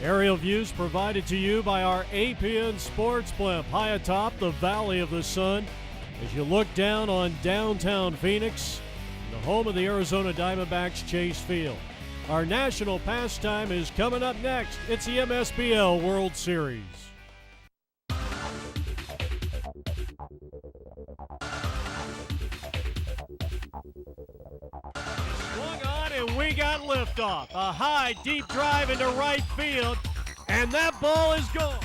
Aerial views provided to you by our APN Sports Blimp high atop the Valley of the Sun as you look down on downtown Phoenix, the home of the Arizona Diamondbacks Chase Field. Our national pastime is coming up next. It's the MSBL World Series. Swung on and we got liftoff. A high, deep drive into right field, and that ball is gone.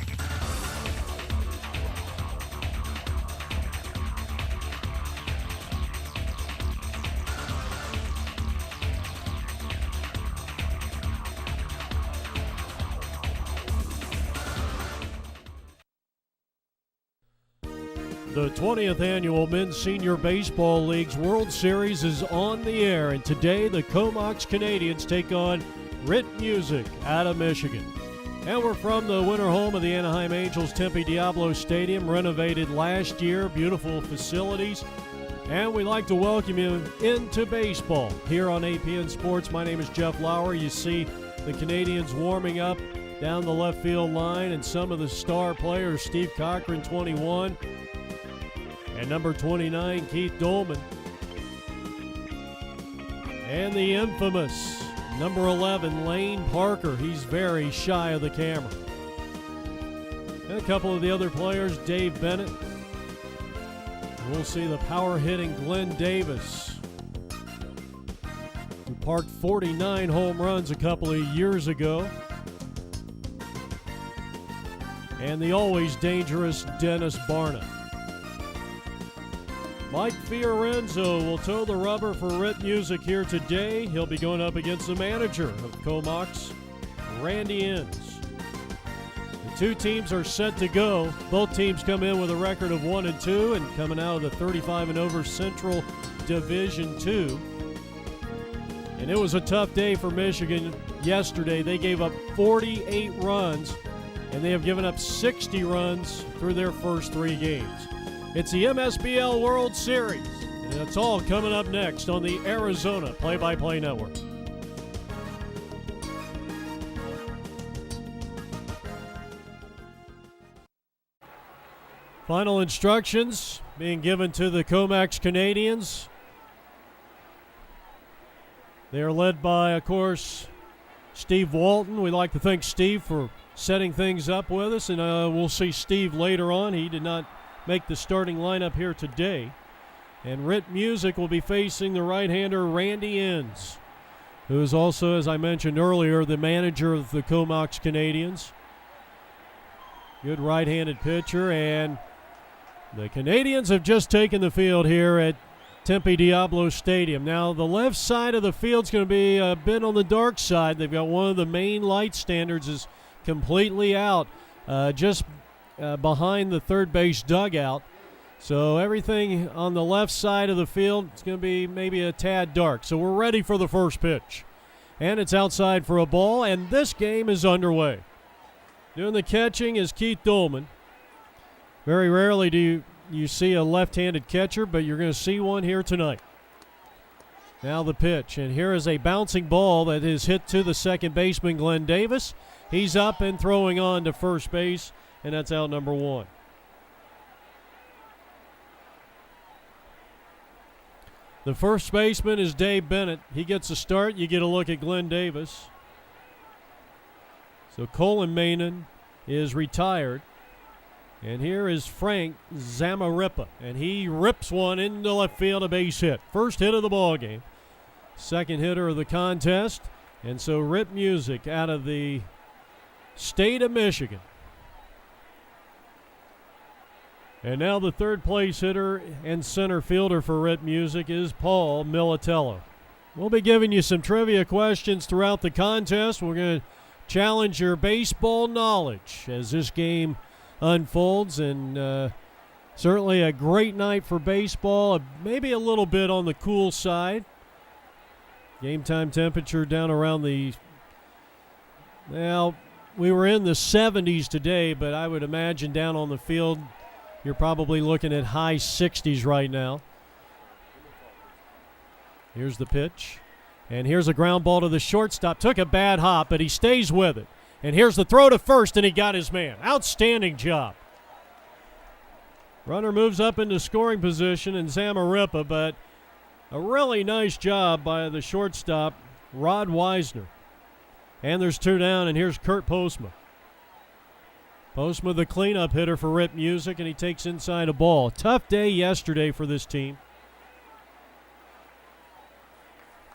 The 20th Annual Men's Senior Baseball League's World Series is on the air, and today the Comox Canadians take on RIT Music out of Michigan. And we're from the winter home of the Anaheim Angels Tempe Diablo Stadium, renovated last year, beautiful facilities. And we'd like to welcome you into baseball here on APN Sports. My name is Jeff Lauer. You see the Canadians warming up down the left field line, and some of the star players, Steve Cochran, 21, and number 29, Keith Dolman. And the infamous number 11, Lane Parker. He's very shy of the camera. And a couple of the other players, Dave Bennett. We'll see the power-hitting Glenn Davis, who parked 49 home runs a couple of years ago. And the always dangerous Dennis Barna. Mike Fiorenzo will toe the rubber for RIT Music here today. He'll be going up against the manager of Comox, Randy Inns. The two teams are set to go. Both teams come in with a record of 1-2 and coming out of the 35 and over Central Division II. And it was a tough day for Michigan yesterday. They gave up 48 runs, and they have given up 60 runs through their first 3 games. It's the MSBL World Series, and it's all coming up next on the Arizona Play-by-Play Network. Final instructions being given to the Comox Canadians. They are led by, of course, Steve Walton. We'd like to thank Steve for setting things up with us, and we'll see Steve later on. He did not make the starting lineup here today. And RIT Music will be facing the right-hander Randy Inns, who is also, as I mentioned earlier, the manager of the Comox Canadians. Good right-handed pitcher, and the Canadians have just taken the field here at Tempe Diablo Stadium. Now, the left side of the field's going to be a bit on the dark side. They've got one of the main light standards is completely out, just behind the third base dugout. So everything on the left side of the field is going to be maybe a tad dark. So we're ready for the first pitch. And it's outside for a ball, and this game is underway. Doing the catching is Keith Dolman. Very rarely do you see a left-handed catcher, but you're going to see one here tonight. Now the pitch, and here is a bouncing ball that is hit to the second baseman, Glenn Davis. He's up and throwing on to first base, and that's out number 1. The first baseman is Dave Bennett. He gets a start. You get a look at Glenn Davis. So Colin Manon is retired. And here is Frank Zamarripa, and he rips one into left field, a base hit. First hit of the ball game. Second hitter of the contest. And so RIT Music out of the state of Michigan. And now the third place hitter and center fielder for RIT Music is Paul Militello. We'll be giving you some trivia questions throughout the contest. We're going to challenge your baseball knowledge as this game unfolds, and certainly a great night for baseball, maybe a little bit on the cool side. Game time temperature down around the, well, we were in the 70s today, but I would imagine down on the field you're probably looking at high 60s right now. Here's the pitch, and here's a ground ball to the shortstop. Took a bad hop, but he stays with it. And here's the throw to first, and he got his man. Outstanding job. Runner moves up into scoring position in Zamarripa, but a really nice job by the shortstop, Rod Weisner. And there's 2 down, and here's Kurt Postma. Postma, the cleanup hitter for RIT Music, and he takes inside a ball. Tough day yesterday for this team.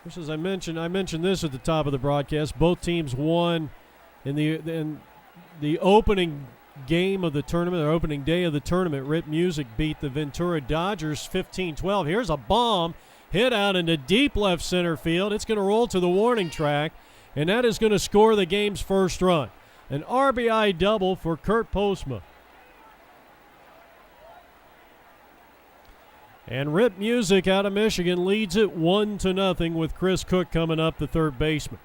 Just as I mentioned this at the top of the broadcast. Both teams won in the opening game of the tournament, or opening day of the tournament. RIT Music beat the Ventura Dodgers 15-12. Here's a bomb hit out into deep left center field. It's going to roll to the warning track, and that is going to score the game's first run. An RBI double for Kurt Postma. And RIT Music out of Michigan leads it 1-0 with Chris Cook coming up, the third baseman.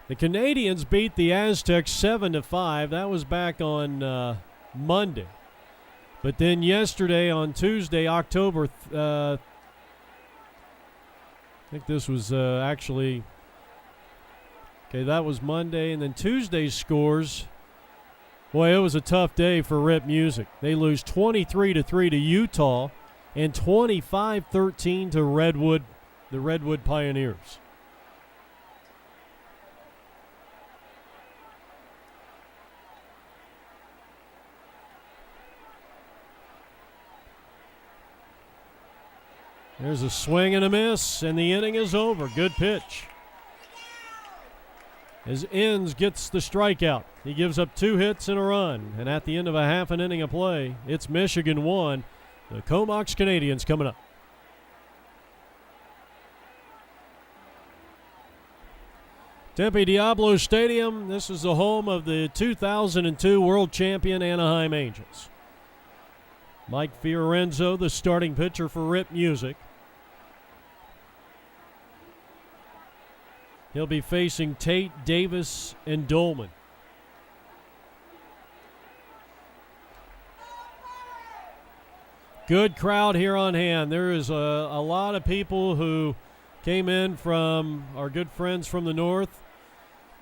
The Canadians beat the Aztecs 7-5. That was back on Monday. But then yesterday, on Tuesday, October, I think this was actually... Okay, that was Monday, and then Tuesday's scores. Boy, it was a tough day for RIT Music. They lose 23-3 to Utah and 25-13 to the Redwood Pioneers. There's a swing and a miss, and the inning is over. Good pitch. As Inns gets the strikeout, he gives up 2 hits and a run. And at the end of a half an inning of play, it's Michigan 1. The Comox Canadians coming up. Tempe Diablo Stadium. This is the home of the 2002 world champion Anaheim Angels. Mike Fiorenzo, the starting pitcher for RIT Music. He'll be facing Tate, Davis, and Dolman. Good crowd here on hand. There is a lot of people who came in from our good friends from the north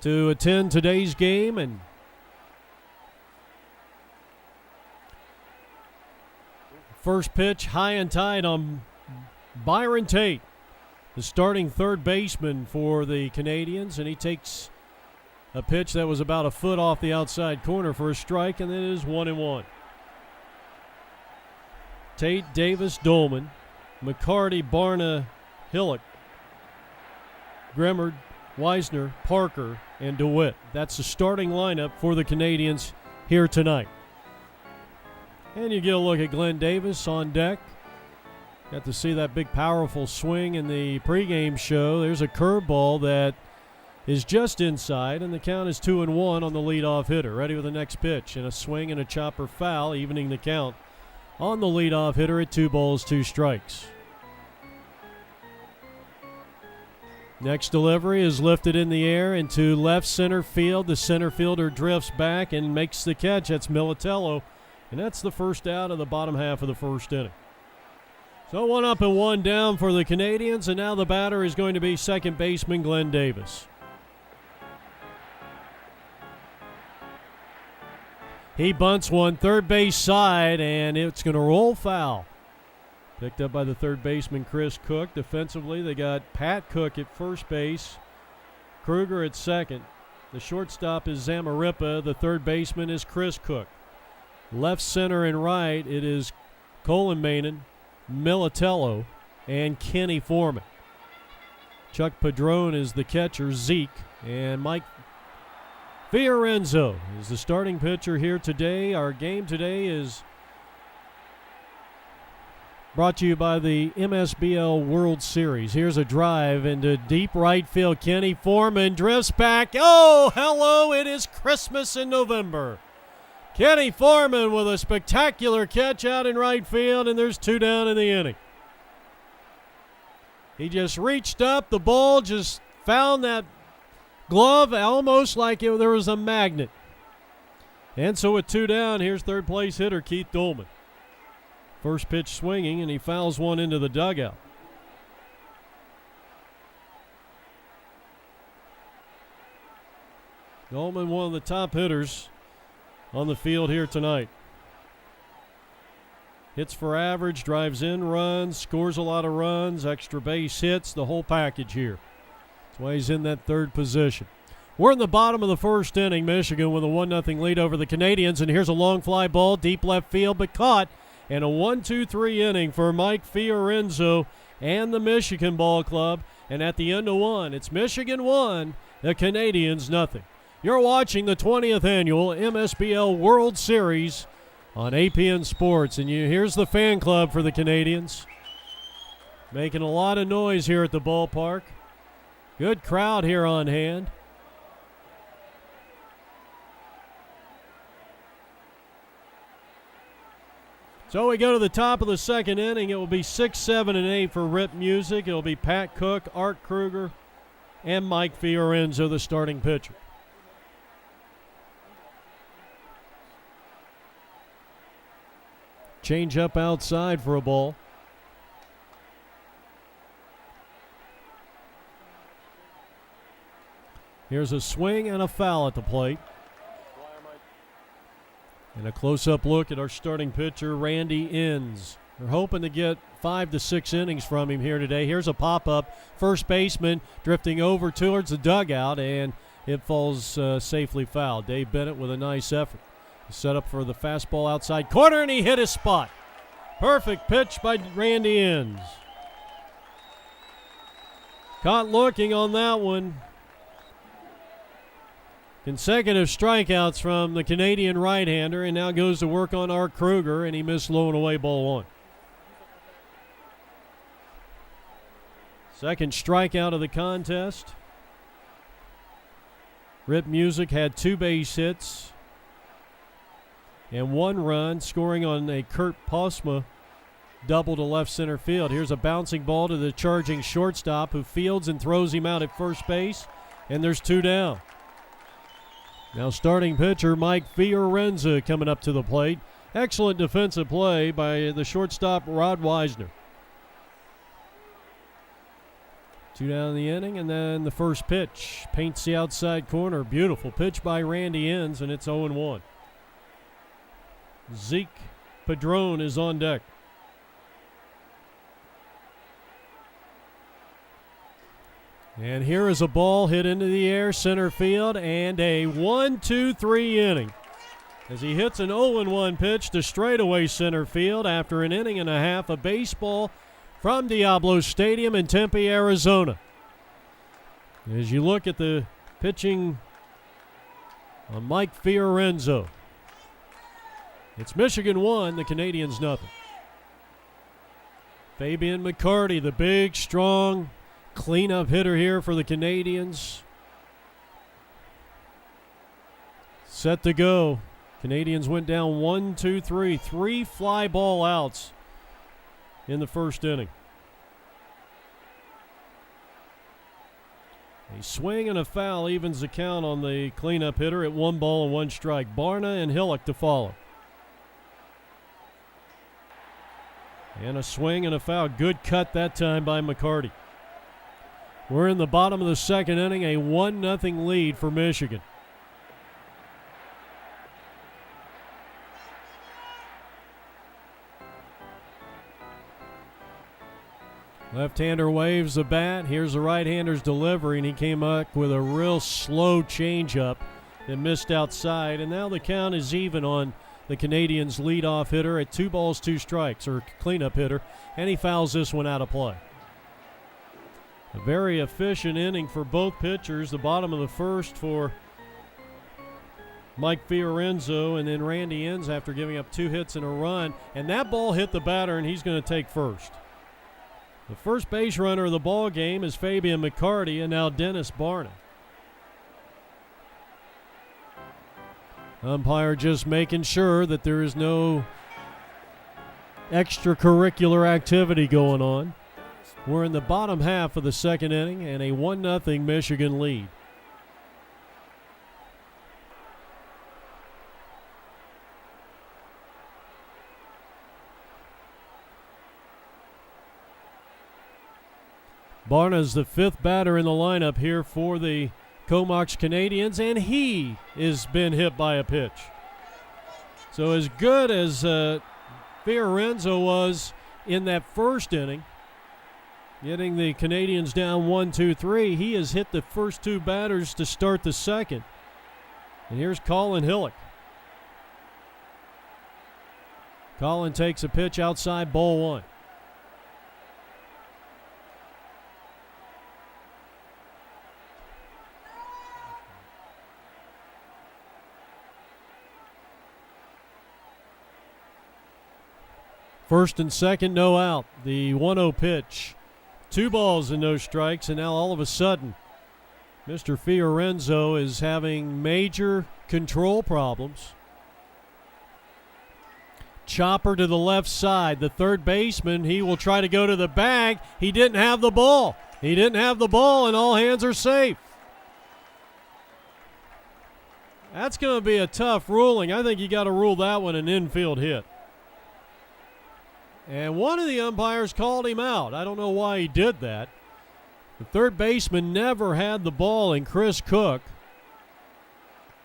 to attend today's game. And first pitch, high and tight on Byron Tate, the starting third baseman for the Canadians, and he takes a pitch that was about a foot off the outside corner for a strike, and then it is 1-1. Tate, Davis, Dolman, McCarty, Barna, Hillock, Grimmard, Weisner, Parker, and DeWitt. That's the starting lineup for the Canadians here tonight. And you get a look at Glenn Davis on deck. Got to see that big, powerful swing in the pregame show. There's a curveball that is just inside, and the count is 2-1 on the leadoff hitter. Ready with the next pitch, and a swing and a chopper foul, evening the count on the leadoff hitter at 2 balls, 2 strikes. Next delivery is lifted in the air into left center field. The center fielder drifts back and makes the catch. That's Militello, and that's the first out of the bottom half of the first inning. So 1 up and 1 down for the Canadians, and now the batter is going to be second baseman Glenn Davis. He bunts one third base side, and it's going to roll foul. Picked up by the third baseman Chris Cook. Defensively, they got Pat Cook at first base, Kruger at second. The shortstop is Zamarripa. The third baseman is Chris Cook. Left, center, and right, it is Colin Mainen, Militello, and Kenny Foreman. Chuck Padron is the catcher, Zeke, and Mike Fiorenzo is the starting pitcher here today. Our game today is brought to you by the MSBL World Series. Here's a drive into deep right field. Kenny Foreman drifts back. Oh, hello, it is Christmas in November. Kenny Foreman with a spectacular catch out in right field, and there's 2 down in the inning. He just reached up. The ball just found that glove almost like there was a magnet. And so with 2 down, here's third place hitter Keith Dolman. First pitch swinging, and he fouls one into the dugout. Goldman, one of the top hitters on the field here tonight. Hits for average, drives in runs, scores a lot of runs, extra base hits, the whole package here. That's why he's in that third position. We're in the bottom of the first inning. Michigan with a 1-0 lead over the Canadians, and here's a long fly ball, deep left field, but caught. And a 1-2-3 inning for Mike Fiorenzo and the Michigan Ball Club. And at the end of one, it's Michigan 1, the Canadians nothing. You're watching the 20th annual MSBL World Series on APN Sports. And here's the fan club for the Canadians. Making a lot of noise here at the ballpark. Good crowd here on hand. So we go to the top of the second inning. It will be 6, 7, and 8 for RIT Music. It will be Pat Cook, Art Kruger, and Mike Fiorenzo, the starting pitcher. Change up outside for a ball. Here's a swing and a foul at the plate. And a close-up look at our starting pitcher, Randy Inns. We're hoping to get 5 to 6 innings from him here today. Here's a pop-up. First baseman drifting over towards the dugout, and it falls safely foul. Dave Bennett with a nice effort. Set up for the fastball outside corner, and he hit his spot. Perfect pitch by Randy Inns. Caught looking on that one. Consecutive strikeouts from the Canadian right-hander, and now goes to work on Art Kruger, and he missed low and away ball one. Second strikeout of the contest. RIT Music had 2 base hits and 1 run, scoring on a Kurt Posma double to left center field. Here's a bouncing ball to the charging shortstop, who fields and throws him out at first base, and there's 2 down. Now starting pitcher Mike Fiorenzo coming up to the plate. Excellent defensive play by the shortstop Rod Weisner. 2 down in the inning, and then the first pitch paints the outside corner. Beautiful pitch by Randy Inns, and it's 0-1. Zeke Padron is on deck. And here is a ball hit into the air, center field, and a 1-2-3 inning as he hits an 0-1 pitch to straightaway center field after an inning and a half of baseball from Diablo Stadium in Tempe, Arizona. As you look at the pitching on Mike Fiorenzo, it's Michigan 1, the Canadians nothing. Fabian McCarty, the big, strong cleanup hitter here for the Canadians. Set to go. Canadians went down 1-2-3. 3 fly ball outs in the first inning. A swing and a foul evens the count on the cleanup hitter at 1 ball and 1 strike. Barna and Hillock to follow. And a swing and a foul. Good cut that time by McCarty. We're in the bottom of the second inning, a 1-0 lead for Michigan. Left-hander waves the bat. Here's the right-hander's delivery, and he came up with a real slow changeup that missed outside. And now the count is even on the Canadians' leadoff hitter at 2 balls, 2 strikes, or cleanup hitter, and he fouls this one out of play. A very efficient inning for both pitchers. The bottom of the first for Mike Fiorenzo, and then Randy Inns after giving up 2 hits and a run. And that ball hit the batter, and he's going to take first. The first base runner of the ball game is Fabian McCarty, and now Dennis Barna. Umpire just making sure that there is no extracurricular activity going on. We're in the bottom half of the second inning and a 1-0 Michigan lead. Barna is the 5th batter in the lineup here for the Comox Canadians, and he has been hit by a pitch. So as good as Fiorenzo was in that first inning, getting the Canadians down 1-2-3, he has hit the first two batters to start the second. And here's Colin Hillick. Colin takes a pitch outside, ball one. First and second, no out. The 1-0 pitch. 2 balls and no strikes, and now all of a sudden, Mr. Fiorenzo is having major control problems. Chopper to the left side. The third baseman, he will try to go to the bag. He didn't have the ball. And all hands are safe. That's going to be a tough ruling. I think you got to rule that one an infield hit. And one of the umpires called him out. I don't know why he did that. The third baseman never had the ball, and Chris Cook.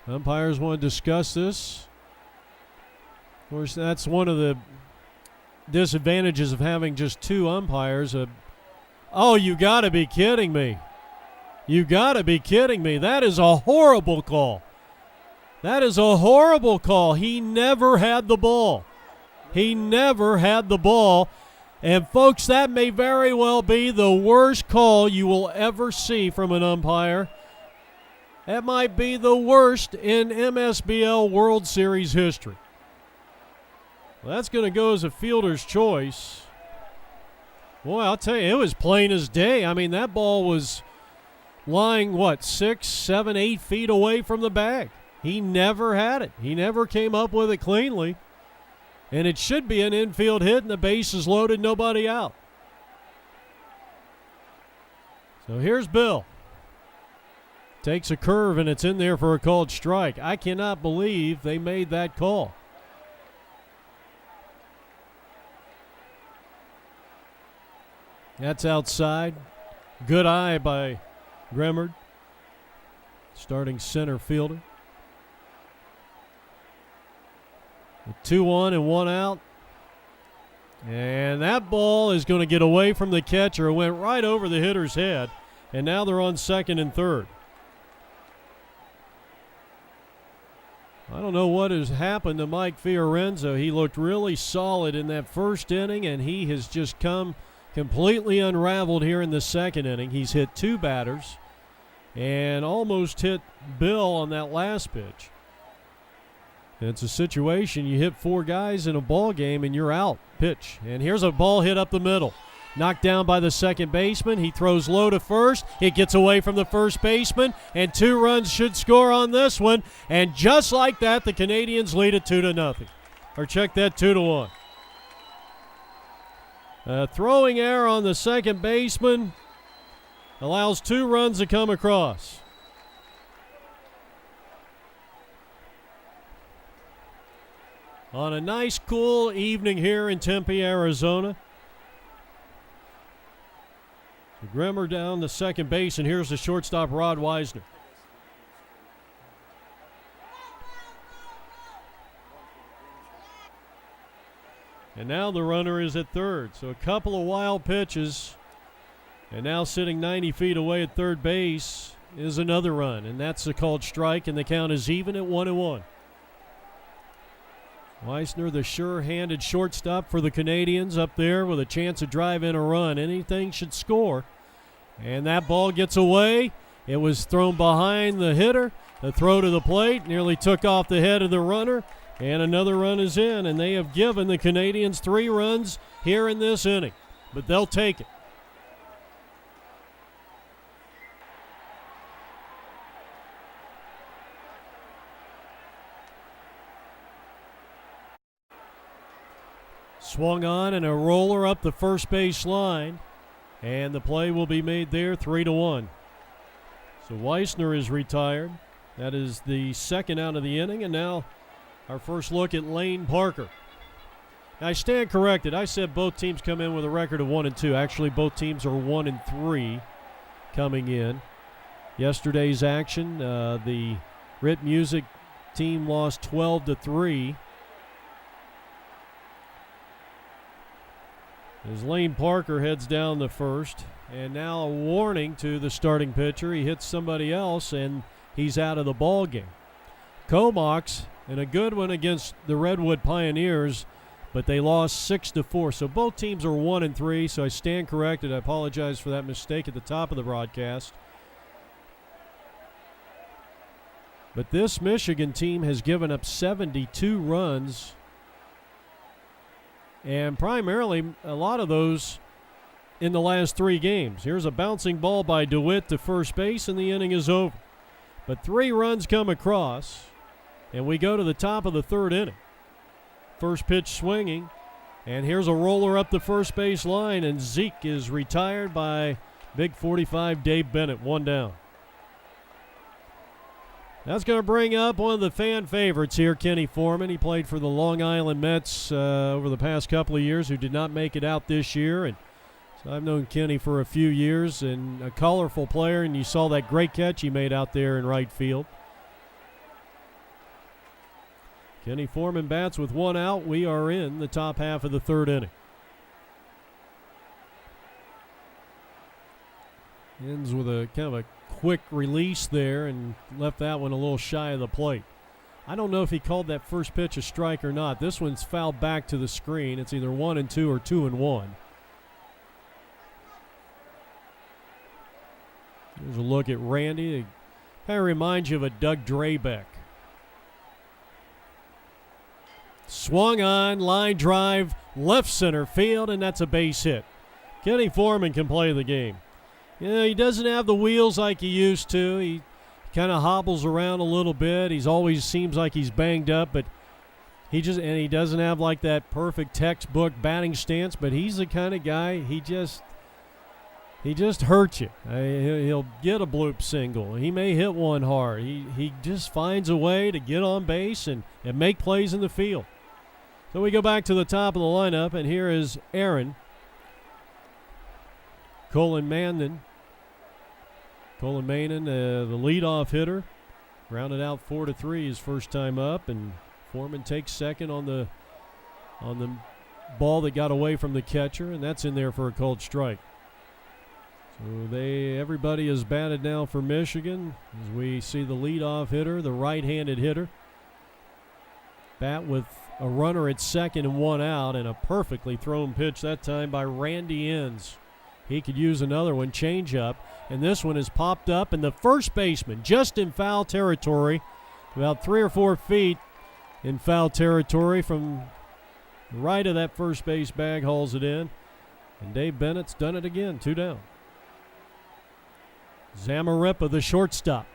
Umpires want to discuss this. Of course, that's one of the disadvantages of having just 2 umpires. Oh, you got to be kidding me. That is a horrible call. He never had the ball. And, folks, that may very well be the worst call you will ever see from an umpire. That might be the worst in MSBL World Series history. Well, that's going to go as a fielder's choice. Boy, I'll tell you, it was plain as day. I mean, that ball was lying, 6, 7, 8 feet away from the bag. He never had it. He never came up with it cleanly. And it should be an infield hit, and the base is loaded, nobody out. So here's Bill. Takes a curve, and it's in there for a called strike. I cannot believe they made that call. That's outside. Good eye by Gremmard, starting center fielder. 2-1 and 1 out. And that ball is going to get away from the catcher. It went right over the hitter's head. And now they're on second and third. I don't know what has happened to Mike Fiorenzo. He looked really solid in that first inning, and he has just come completely unraveled here in the second inning. He's hit 2 batters and almost hit Bill on that last pitch. It's a situation, you hit 4 guys in a ball game and you're out. Pitch. And here's a ball hit up the middle. Knocked down by the second baseman. He throws low to first. It gets away from the first baseman, and 2 runs should score on this one. And just like that, the Canadians lead it 2-0. Or check that, 2-1. Throwing error on the second baseman allows 2 runs to come across. On a nice, cool evening here in Tempe, Arizona. So Grimmer down the second base, and here's the shortstop, Rod Weisner. And now the runner is at third. So a couple of wild pitches. And now sitting 90 feet away at third base is another run. And that's a called strike, and the count is even at 1-1. Weisner, the sure-handed shortstop for the Canadians, up there with a chance to drive in a run. Anything should score. And that ball gets away. It was thrown behind the hitter. The throw to the plate nearly took off the head of the runner. And another run is in, and they have given the Canadians 3 runs here in this inning. But they'll take it. Swung on and a roller up the first base line. And the play will be made there, 3-1. So Weisner is retired. That is the second out of the inning. And now our first look at Lane Parker. Now, I stand corrected. I said both teams come in with a record of 1-2. Actually, both teams are 1-3 coming in. yesterday's action. The RIT Music team lost 12-3. As Lane Parker heads down the first, and now a warning to the starting pitcher. He hits somebody else, and he's out of the ball game. Comox, and a good one against the Redwood Pioneers, but they lost 6-4. So both teams are 1-3, so I stand corrected. I apologize for that mistake at the top of the broadcast. But this Michigan team has given up 72 runs, and primarily a lot of those in the last 3 games. Here's a bouncing ball by DeWitt to first base, and the inning is over. But 3 runs come across, and we go to the top of the 3rd inning. First pitch swinging, and here's a roller up the first base line, and Zeke is retired by big 45 Dave Bennett, 1 down. That's going to bring up one of the fan favorites here, Kenny Foreman. He played for the Long Island Mets over the past couple of years, who did not make it out this year. And so I've known Kenny for a few years, and a colorful player, and you saw that great catch he made out there in right field. Kenny Foreman bats with 1 out. We are in the top half of the 3rd inning. Ends with a kind of a quick release there and left that one a little shy of the plate. I don't know if he called that first pitch a strike or not. This one's fouled back to the screen. It's either 1-2 or 2-1. Here's a look at Randy. It kind of reminds you of a Doug Drabeck. Swung on, line drive, left center field, and that's a base hit. Kenny Foreman can play the game. He doesn't have the wheels like he used to. He kind of hobbles around a little bit. He's always seems like he's banged up, but he doesn't have like that perfect textbook batting stance, but he's the kind of guy, he just hurts you. He'll get a bloop single. He may hit one hard. He just finds a way to get on base and make plays in the field. So we go back to the top of the lineup, and here is Aaron. Colin Mannon, the leadoff hitter, grounded out 4-3 his first time up, and Foreman takes second on the ball that got away from the catcher, and that's in there for a called strike. So everybody is batted now for Michigan as we see the leadoff hitter, the right-handed hitter, bat with a runner at second and 1 out, and a perfectly thrown pitch that time by Randy Enns. He could use another one, change up, and this one is popped up, and the first baseman just in foul territory, about 3 or 4 feet in foul territory from the right of that first base bag, hauls it in, and Dave Bennett's done it again, 2 down. Zamarripa, the shortstop,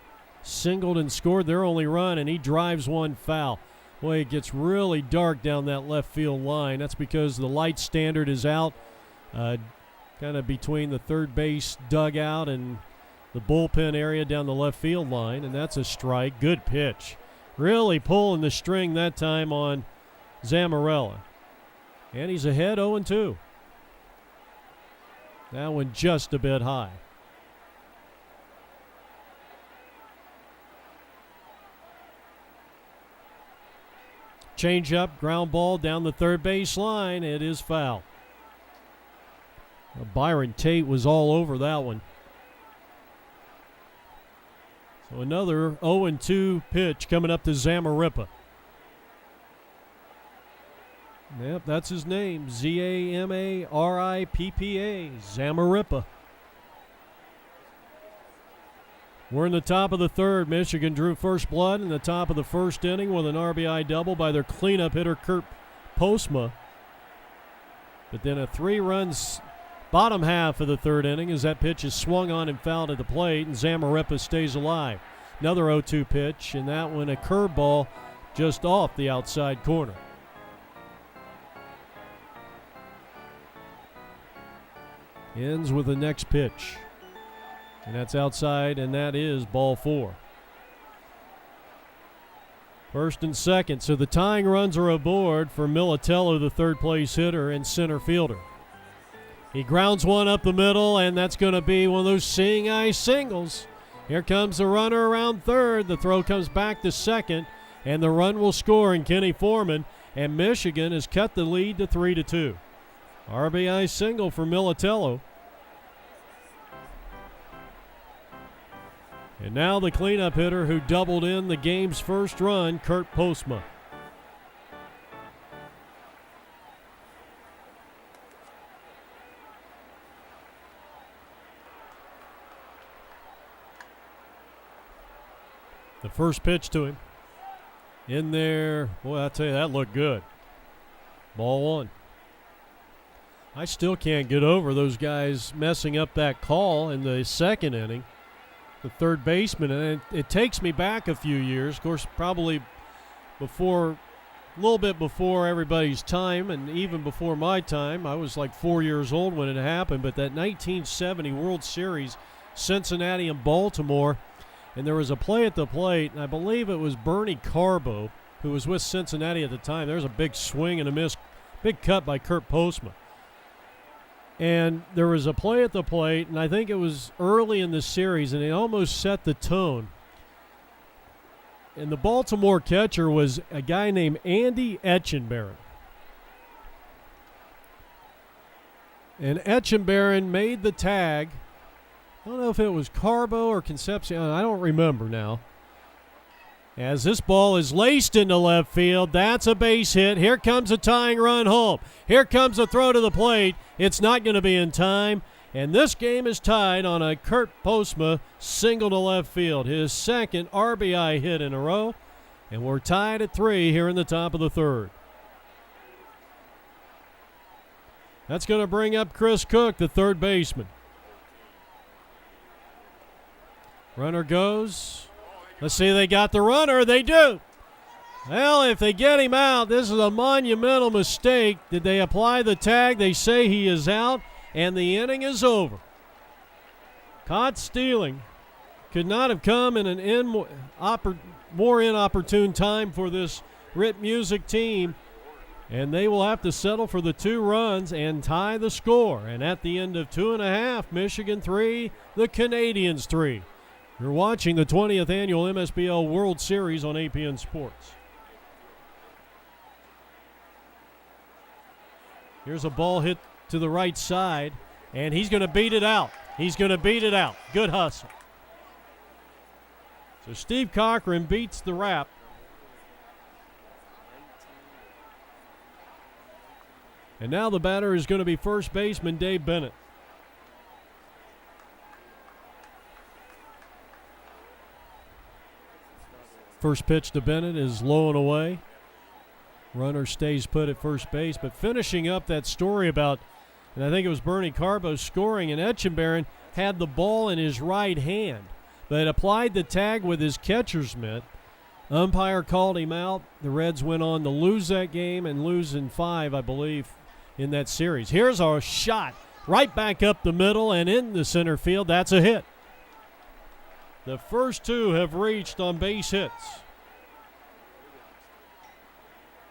singled and scored their only run, and he drives one foul. Boy, it gets really dark down that left field line. That's because the light standard is out, kind of between the third base dugout and the bullpen area down the left field line, and that's a strike. Good pitch. Really pulling the string that time on Zamarella. And he's ahead 0-2. That one just a bit high. Change up, ground ball down the third base line. It is foul. Byron Tate was all over that one. So another 0-2 pitch coming up to Zamarripa. Yep, that's his name, Zamarippa, Zamarripa. We're in the top of the 3rd. Michigan drew first blood in the top of the 1st inning with an RBI double by their cleanup hitter, Kurt Postma. But then a 3-run bottom half of the 3rd inning as that pitch is swung on and fouled at the plate, and Zamarripa stays alive. Another 0-2 pitch, and that one a curveball just off the outside corner. Ends with the next pitch. And that's outside, and that is ball 4. First and second, so the tying runs are aboard for Militello, the third place hitter and center fielder. He grounds one up the middle, and that's going to be one of those seeing eye singles. Here comes the runner around third. The throw comes back to second, and the run will score in Kenny Foreman, and Michigan has cut the lead to 3-2. RBI single for Militello. And now the cleanup hitter who doubled in the game's first run, Kurt Postma. The first pitch to him. In there. Boy, I tell you, that looked good. Ball one. I still can't get over those guys messing up that call in the second inning. The third baseman. And it takes me back a few years. Of course, probably before, a little bit before everybody's time and even before my time. I was like 4 years old when it happened. But that 1970 World Series, Cincinnati and Baltimore, and there was a play at the plate, and I believe it was Bernie Carbo, who was with Cincinnati at the time. There was a big swing and a miss, big cut by Kurt Postma. And there was a play at the plate, and I think it was early in the series, and it almost set the tone. And the Baltimore catcher was a guy named Andy Etchenbarren. And Etchenbarren made the tag. I don't know if it was Carbo or Concepcion. I don't remember now. As this ball is laced into left field, that's a base hit. Here comes a tying run home. Here comes a throw to the plate. It's not going to be in time. And this game is tied on a Kurt Postma single to left field, his second RBI hit in a row. And we're tied at 3 here in the top of the third. That's going to bring up Chris Cook, the third baseman. Runner goes. Let's see, they got the runner. They do. Well, if they get him out, this is a monumental mistake. Did they apply the tag? They say he is out, and the inning is over. Caught stealing. Could not have come in an more inopportune time for this RIT Music team, and they will have to settle for the 2 runs and tie the score. And at the end of 2.5, Michigan 3, the Canadians 3. You're watching the 20th annual MSBL World Series on APN Sports. Here's a ball hit to the right side, and he's going to beat it out. He's going to beat it out. Good hustle. So Steve Cochran beats the wrap. And now the batter is going to be first baseman Dave Bennett. First pitch to Bennett is low and away. Runner stays put at first base. But finishing up that story about, and I think it was Bernie Carbo scoring, and Etchenbarren had the ball in his right hand, but applied the tag with his catcher's mitt. Umpire called him out. The Reds went on to lose that game and lose in 5, I believe, in that series. Here's our shot right back up the middle and in the center field. That's a hit. The first 2 have reached on base hits.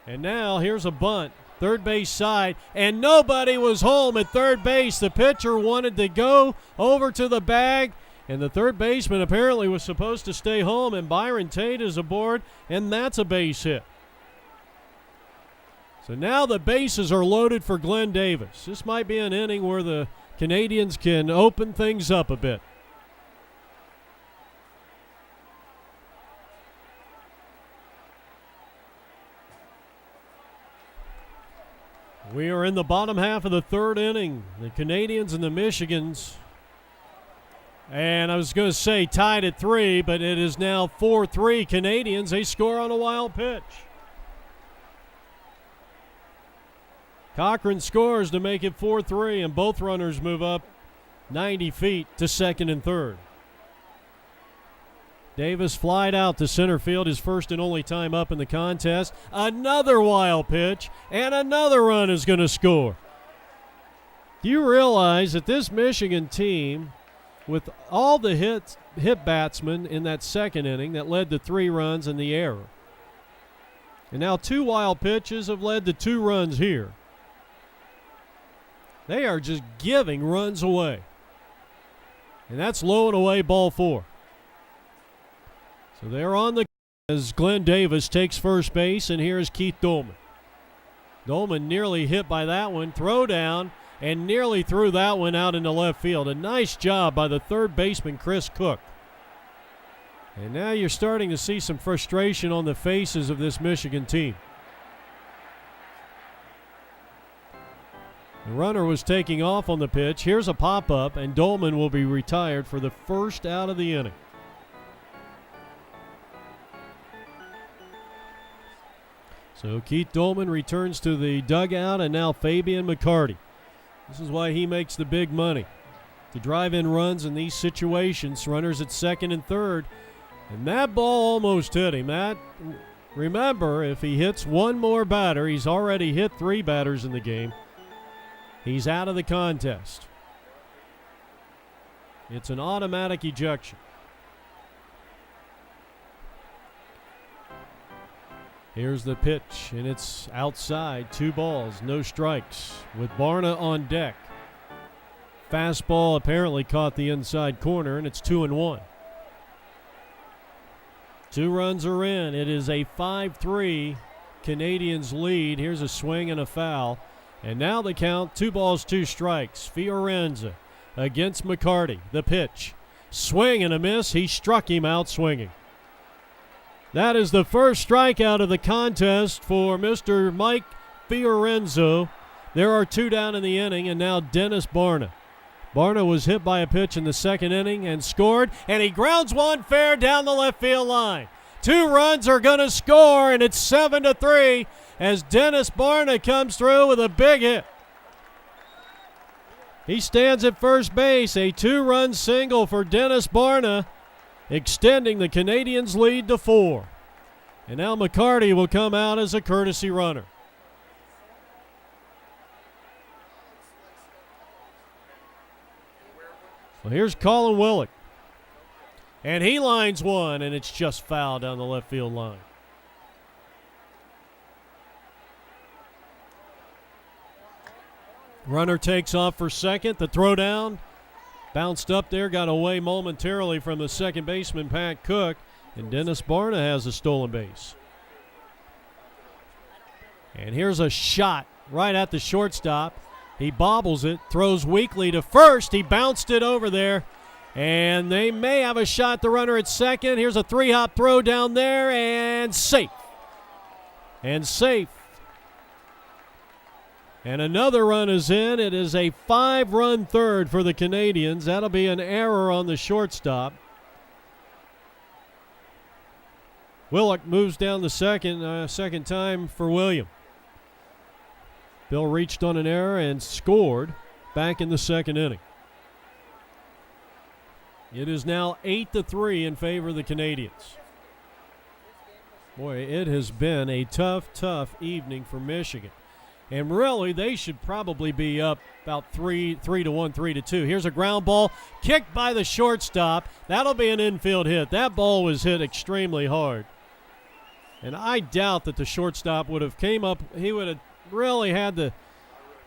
And now here's a bunt, third base side, and nobody was home at third base. The pitcher wanted to go over to the bag, and the third baseman apparently was supposed to stay home, and Byron Tate is aboard, and that's a base hit. So now the bases are loaded for Glenn Davis. This might be an inning where the Canadians can open things up a bit. We are in the bottom half of the third inning. The Canadians and the Michigans. And I was going to say tied at 3, but it is now 4-3 Canadians. They score on a wild pitch. Cochran scores to make it 4-3, and both runners move up 90 feet to second and third. Davis flied out to center field, his first and only time up in the contest. Another wild pitch, and another run is going to score. Do you realize that this Michigan team, with all the hit batsmen in that second inning that led to 3 runs and the error, and now 2 wild pitches have led to 2 runs here. They are just giving runs away. And that's low and away, ball 4. So they're on the as Glenn Davis takes first base, and here's Keith Dolman. Dolman nearly hit by that one, throw down, and nearly threw that one out into left field. A nice job by the third baseman, Chris Cook. And now you're starting to see some frustration on the faces of this Michigan team. The runner was taking off on the pitch. Here's a pop-up, and Dolman will be retired for the first out of the inning. So Keith Dolman returns to the dugout, and now Fabian McCarty. This is why he makes the big money. To drive in runs in these situations, runners at second and third. And that ball almost hit him. Remember, if he hits one more batter, he's already hit 3 batters in the game. He's out of the contest. It's an automatic ejection. Here's the pitch, and it's outside. 2 balls, no strikes, with Barna on deck. Fastball apparently caught the inside corner, and it's 2-1. 2 runs are in. It is a 5-3 Canadians lead. Here's a swing and a foul. And now the count, 2 balls, 2 strikes. Fiorenza against McCarty. The pitch. Swing and a miss. He struck him out swinging. That is the first strikeout of the contest for Mr. Mike Fiorenzo. There are 2 down in the inning, and now Dennis Barna. Barna was hit by a pitch in the second inning and scored, and he grounds one fair down the left field line. 2 runs are going to score, and it's 7-3 as Dennis Barna comes through with a big hit. He stands at first base, a 2-run single for Dennis Barna, extending the Canadians' lead to 4. And now McCarty will come out as a courtesy runner. Well, here's Colin Willick. And he lines one, and it's just foul down the left field line. Runner takes off for second. The throw down. Bounced up there, got away momentarily from the second baseman, Pat Cook, and Dennis Barna has a stolen base. And here's a shot right at the shortstop. He bobbles it, throws weakly to first. He bounced it over there, and they may have a shot. The runner at second. Here's a 3-hop throw down there, and safe. And safe. And another run is in. It is a 5-run third for the Canadians. That'll be an error on the shortstop. Willick moves down the second time for William. Bill reached on an error and scored back in the second inning. It is now 8-3 in favor of the Canadians. Boy, it has been a tough evening for Michigan. And really, they should probably be up about 3-1, 3-2. Here's a ground ball kicked by the shortstop. That'll be an infield hit. That ball was hit extremely hard. And I doubt that the shortstop would have came up. He would have really had to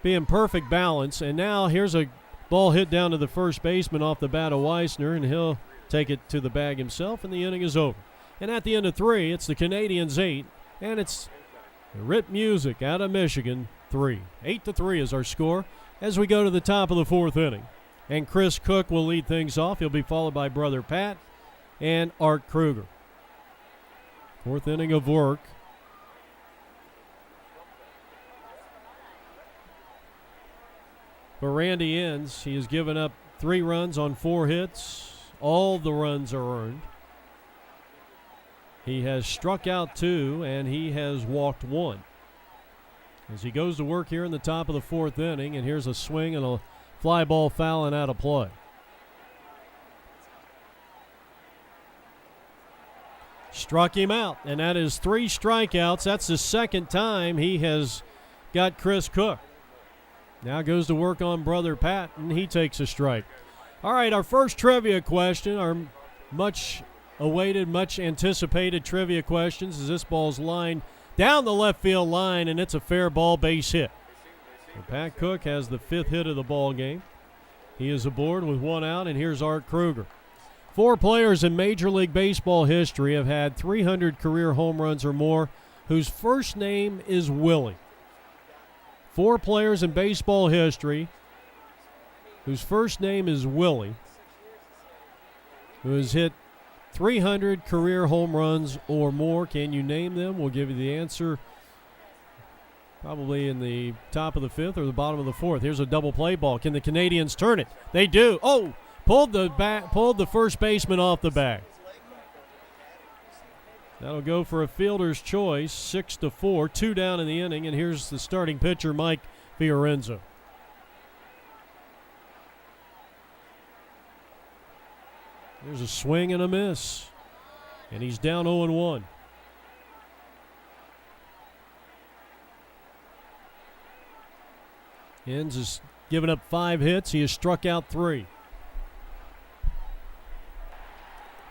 be in perfect balance. And now here's a ball hit down to the first baseman off the bat of Weissner, and he'll take it to the bag himself, and the inning is over. And at the end of 3, it's the Canadians 8, and it's RIT Music out of Michigan 3. 8-3 is our score as we go to the top of the 4th inning. And Chris Cook will lead things off. He'll be followed by Brother Pat and Art Kruger. 4th inning of work. For Randy Inns, he has given up 3 runs on 4 hits. All the runs are earned. He has struck out 2, and he has walked 1. As he goes to work here in the top of the 4th inning, and here's a swing and a fly ball fouling out of play. Struck him out, and that is 3 strikeouts. That's the second time he has got Chris Cook. Now goes to work on Brother Pat, and he takes a strike. All right, our first trivia question, our much awaited, much anticipated trivia questions, as this ball's lined down the left field line, and it's a fair ball base hit. So Pat Cook has the 5th hit of the ball game. He is aboard with 1 out, and here's Art Kruger. 4 players in Major League Baseball history have had 300 career home runs or more whose first name is Willie. 4 players in baseball history whose first name is Willie, who has hit 300 career home runs or more. Can you name them? We'll give you the answer probably in the top of the 5th or the bottom of the 4th. Here's a double play ball. Can the Canadians turn it? They do. Oh, pulled the first baseman off the bag. That'll go for a fielder's choice, 6-4, 2 down in the inning, and here's the starting pitcher, Mike Fiorenzo. There's a swing and a miss, and he's down 0-1. Hens has given up 5 hits. He has struck out 3.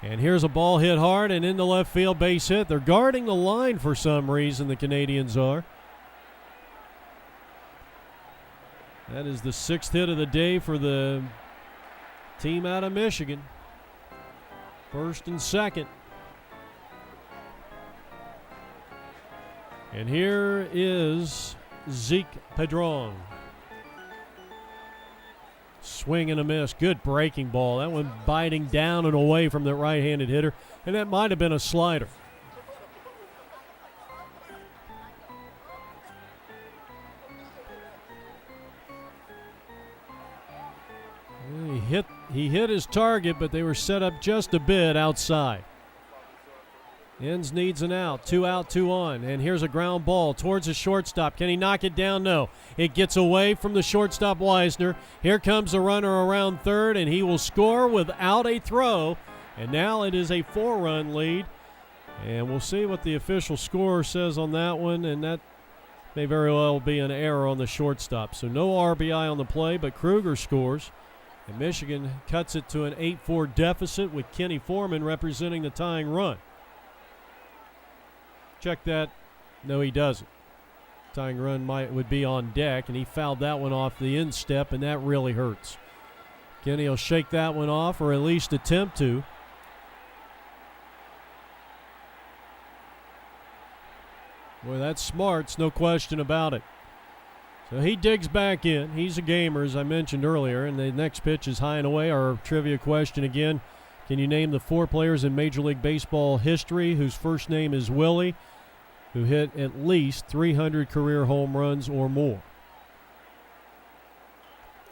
And here's a ball hit hard and into left field, base hit. They're guarding the line for some reason, the Canadians are. That is the 6th hit of the day for the team out of Michigan. 1st and 2nd. And here is Zeke Padron. Swing and a miss. Good breaking ball. That one biting down and away from the right-handed hitter. And that might have been a slider. He hit his target, but they were set up just a bit outside. Hens needs an out. 2 out, 2 on. And here's a ground ball towards the shortstop. Can he knock it down? No. It gets away from the shortstop, Weisner. Here comes the runner around third, and he will score without a throw. And now it is a 4-run lead. And we'll see what the official score says on that one, and that may very well be an error on the shortstop. So no RBI on the play, but Kruger scores. And Michigan cuts it to an 8-4 deficit with Kenny Foreman representing the tying run. Check that. No, he doesn't. Tying run would be on deck, and he fouled that one off the instep, and that really hurts. Kenny will shake that one off, or at least attempt to. Boy, that's smart. No question about it. So he digs back in. He's a gamer, as I mentioned earlier, and the next pitch is high and away. Our trivia question again. Can you name the 4 players in Major League Baseball history whose first name is Willie, who hit at least 300 career home runs or more?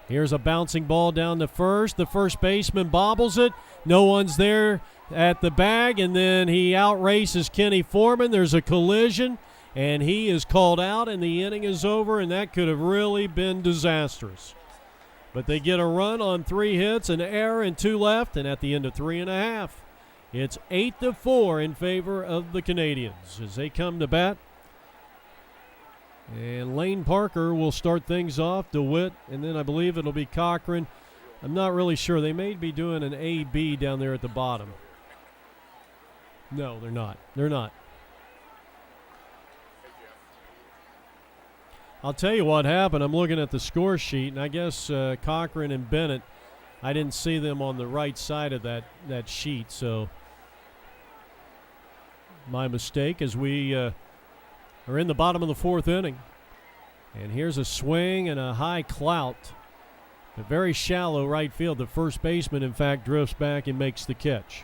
Here's a bouncing ball down to first. The first baseman bobbles it. No one's there at the bag, and then he outraces Kenny Foreman. There's a collision, and he is called out, and the inning is over, and that could have really been disastrous. But they get a run on 3 hits, an error, and 2 left, and at the end of 3.5, it's 8-4 in favor of the Canadians as they come to bat. And Lane Parker will start things off, DeWitt, and then I believe it'll be Cochran. I'm not really sure. They may be doing an A-B down there at the bottom. No, they're not. They're not. I'll tell you what happened. I'm looking at the score sheet, and I guess Cochran and Bennett, I didn't see them on the right side of that sheet, so my mistake as we are in the bottom of the 4th inning. And here's a swing and a high clout, a very shallow right field. The first baseman, in fact, drifts back and makes the catch.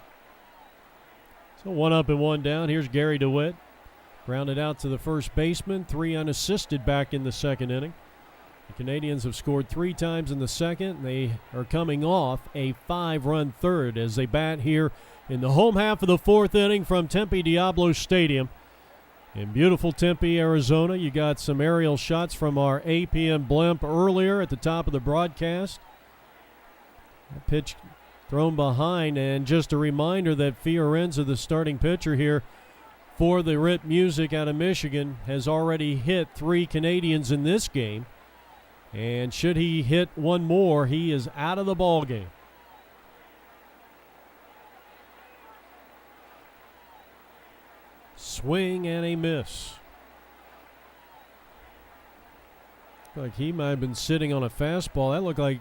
So 1 up and 1 down. Here's Gary DeWitt. Grounded out to the first baseman, 3 unassisted back in the 2nd inning. The Canadians have scored 3 times in the 2nd. They are coming off a 5-run 3rd as they bat here in the home half of the 4th inning from Tempe Diablo Stadium. In beautiful Tempe, Arizona, you got some aerial shots from our APM blimp earlier at the top of the broadcast. A pitch thrown behind, and just a reminder that Fiorenzo, the starting pitcher here, for the RIT Music out of Michigan, has already hit 3 Canadians in this game. And should he hit one more, he is out of the ball game. Swing and a miss. Like he might have been sitting on a fastball. That looked like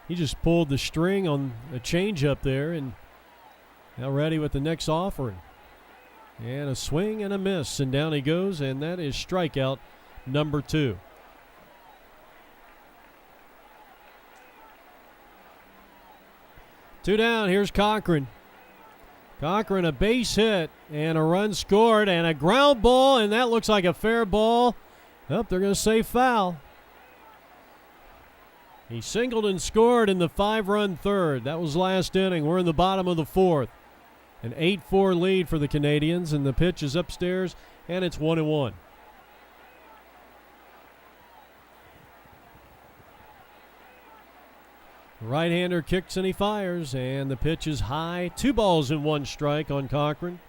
he just pulled the string on a changeup there, and Now ready with the next offering. And a swing and a miss, and down he goes, and that is strikeout number 2. Two down, here's Cochran. Cochran, a base hit, and a run scored, and a ground ball, and that looks like a fair ball. Oh, they're going to say foul. He singled and scored in the 5-run third. That was last inning. We're in the bottom of the 4th. An 8-4 lead for the Canadians, and the pitch is upstairs, and it's 1-1. Right-hander kicks and he fires, and the pitch is high. 2 balls and 1 strike on Cochran.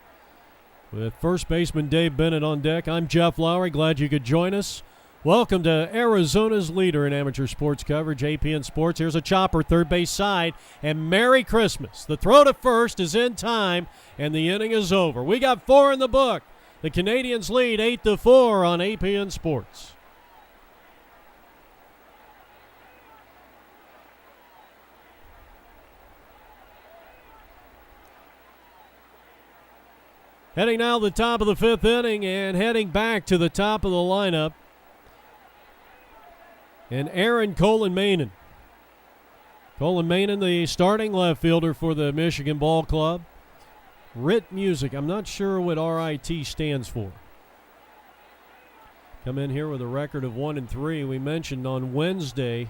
With first baseman Dave Bennett on deck, I'm Jeff Lowry. Glad you could join us. Welcome to Arizona's leader in amateur sports coverage, APN Sports. Here's a chopper, third base side, and Merry Christmas. The throw to first is in time, and the inning is over. We got 4 in the book. The Canadians lead 8-4 on APN Sports. Heading now to the top of the 5th inning and heading back to the top of the lineup. And Aaron Colin-Manin. Colin-Manin, the starting left fielder for the Michigan Ball Club. RIT music. I'm not sure what RIT stands for. Come in here with a record of 1-3. We mentioned on Wednesday,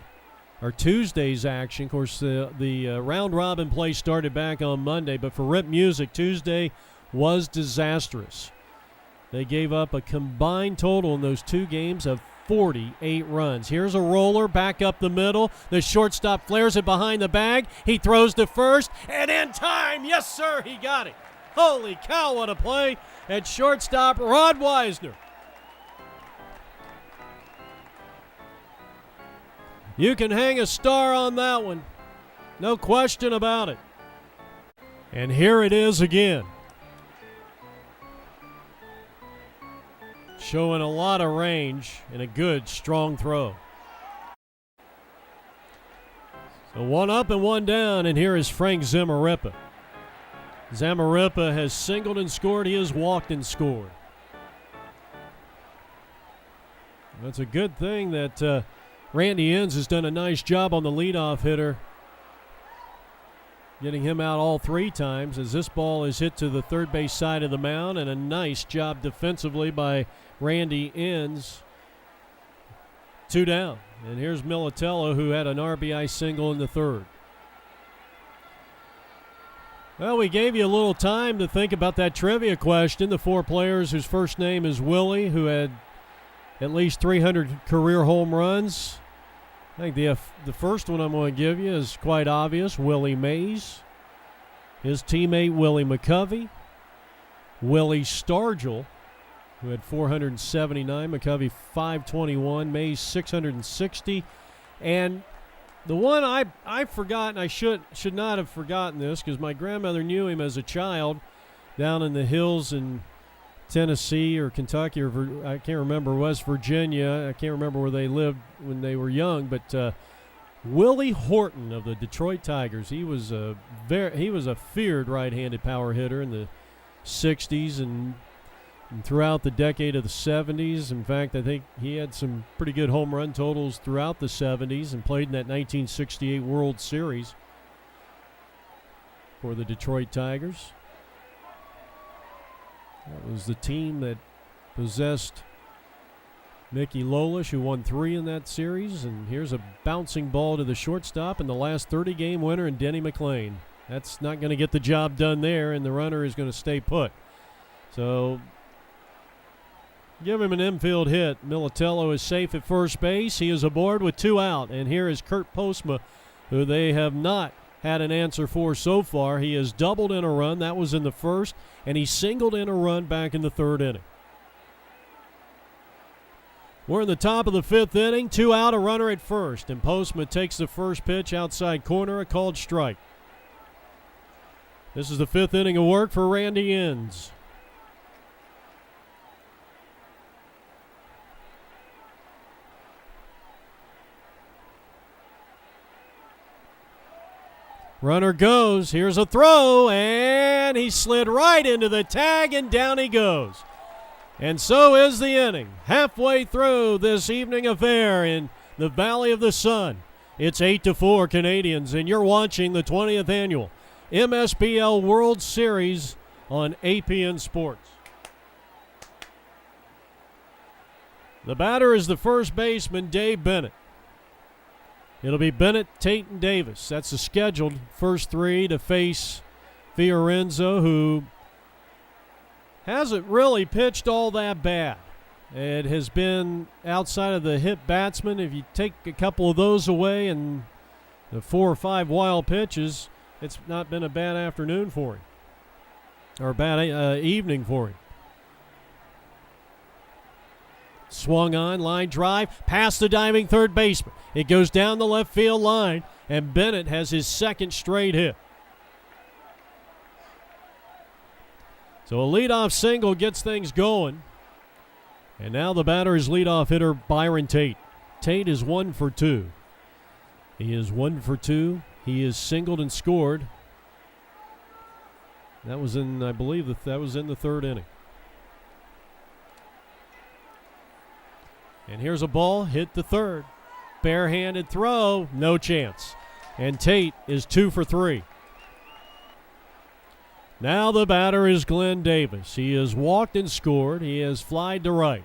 or Tuesday's action. Of course, the round robin play started back on Monday, but for RIT music, Tuesday was disastrous. They gave up a combined total in those 2 games of 48 runs. Here's a roller back up the middle. The shortstop flares it behind the bag. He throws to first, and in time, yes, sir, he got it. Holy cow, what a play at shortstop, Rod Weisner. You can hang a star on that one. No question about it. And here it is again. Showing a lot of range and a good, strong throw. So 1 up and 1 down, and here is Frank Zamarripa. Zamarripa has singled and scored. He has walked and scored. That's a good thing that Randy Enns has done a nice job on the leadoff hitter, getting him out all 3 times as this ball is hit to the third base side of the mound, and a nice job defensively by Randy Enns. 2 down. And here's Militello, who had an RBI single in the 3rd. Well, we gave you a little time to think about that trivia question. The 4 players whose first name is Willie, who had at least 300 career home runs. I think the first one I'm going to give you is quite obvious. Willie Mays. His teammate Willie McCovey. Willie Stargell, who had 479, McCovey 521, Mays 660. And the one I forgot, and I should not have forgotten this because my grandmother knew him as a child down in the hills in Tennessee or Kentucky, or I can't remember, West Virginia. I can't remember where they lived when they were young, but Willie Horton of the Detroit Tigers. He was a feared right-handed power hitter in the 60s and throughout the decade of the 70s. In fact, I think he had some pretty good home run totals throughout the 70s and played in that 1968 World Series for the Detroit Tigers. That was the team that possessed Mickey Lolish, who won 3 in that series. And here's a bouncing ball to the shortstop and the last 30-game winner in Denny McLain. That's not going to get the job done there, and the runner is going to stay put. So give him an infield hit. Militello is safe at first base. He is aboard with 2 out. And here is Kurt Postma, who they have not had an answer for so far. He has doubled in a run. That was in the 1st. And he singled in a run back in the 3rd inning. We're in the top of the 5th inning. 2 out, a runner at first. And Postma takes the first pitch outside corner, a called strike. This is the 5th inning of work for Randy Enns. Runner goes. Here's a throw, and and he slid right into the tag, and down he goes. And so is the inning. Halfway through this evening affair in the Valley of the Sun. It's 8-4 Canadians, and you're watching the 20th annual MSBL World Series on APN Sports. The batter is the first baseman, Dave Bennett. It'll be Bennett, Tate, and Davis. That's the scheduled first three to face Fiorenzo, who hasn't really pitched all that bad. It has been outside of the hit batsman. If you take a couple of those away and the 4 or 5 wild pitches, it's not been a bad afternoon for him, or a bad evening for him. Swung on, line drive, past the diving third baseman. It goes down the left field line, and Bennett has his second straight hit. So a leadoff single gets things going. And now the batter is leadoff hitter Byron Tate. Tate is 1 for 2. He is 1 for 2. He is singled and scored. That was in, I believe, that was in the third inning. And here's a ball hit the third. Barehanded throw, no chance. And Tate is 2 for 3. Now the batter is Glenn Davis. He has walked and scored. He has flied to right.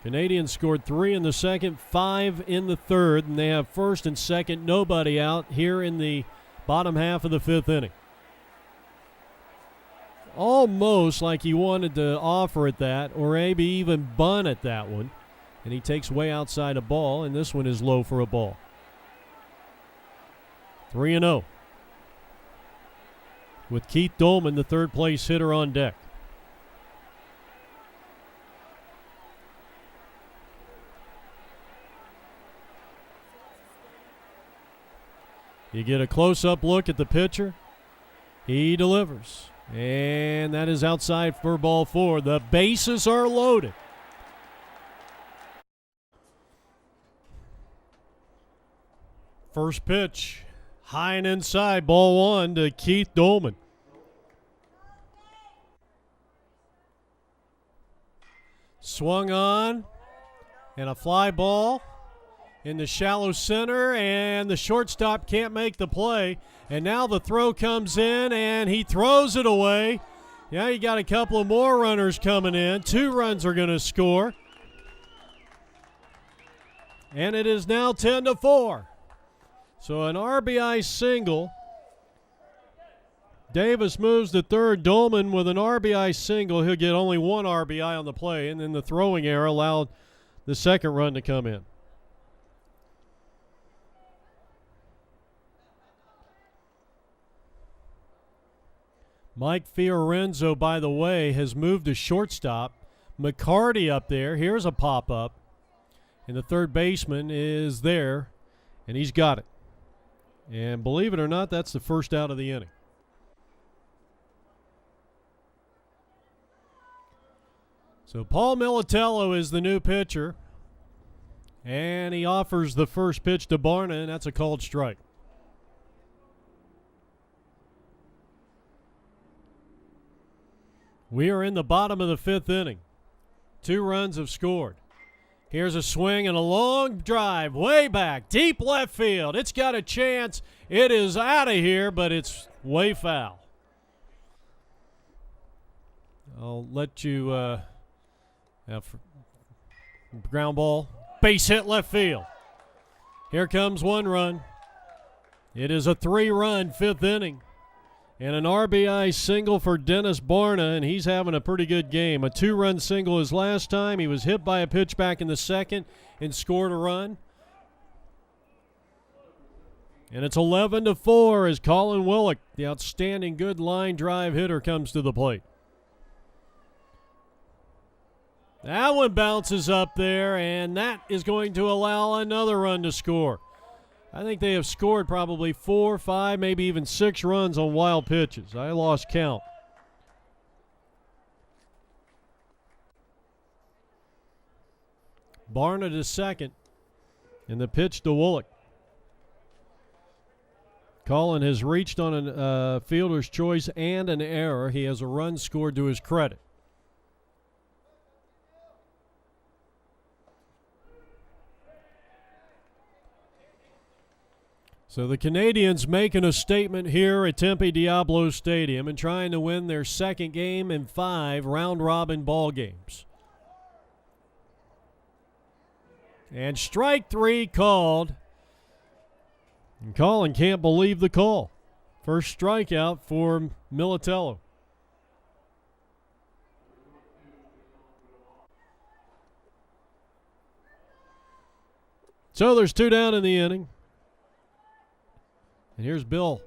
The Canadians scored 3 in the second, 5 in the third, and they have first and second, nobody out here in the bottom half of the 5th inning. Almost like he wanted to offer at that, or maybe even bunt at that one. And he takes way outside a ball, and this one is low for a ball. 3-0. With Keith Dolman, the third place hitter, on deck. You get a close-up look at the pitcher. He delivers. And that is outside for ball 4. The bases are loaded. First pitch, high and inside, ball 1 to Keith Dolman. Swung on, and a fly ball in the shallow center, and the shortstop can't make the play. And now the throw comes in, and he throws it away. Yeah, you got a couple of more runners coming in. 2 runs are going to score. And it is now 10-4. So an RBI single. Davis moves to third. Dolman with an RBI single. He'll get only 1 RBI on the play, and then the throwing error allowed the second run to come in. Mike Fiorenzo, by the way, has moved to shortstop. McCarty up there. Here's a pop-up. And the third baseman is there, and he's got it. And believe it or not, that's the first out of the inning. So Paul Militello is the new pitcher, and he offers the first pitch to Barna, and that's a called strike. We are in the bottom of the 5th inning. 2 runs have scored. Here's a swing and a long drive way back, deep left field. It's got a chance. It is out of here, but it's way foul. I'll let you ground ball. Base hit left field. Here comes 1 run. It is a 3-run 5th inning. And an RBI single for Dennis Barna, and he's having a pretty good game. A 2-run single his last time. He was hit by a pitch back in the second and scored a run. And it's 11-4 as Colin Willick, the outstanding good line drive hitter, comes to the plate. That one bounces up there, and that is going to allow another run to score. I think they have scored probably 4, 5, maybe even 6 runs on wild pitches. I lost count. Barna to second, and the pitch to Willick. Colin has reached on a fielder's choice and an error. He has a run scored to his credit. So the Canadians making a statement here at Tempe Diablo Stadium and trying to win their second game in 5 round-robin ball games. And strike 3 called. And Colin can't believe the call. First strikeout for Militello. So there's 2 down in the inning. And here's Bill.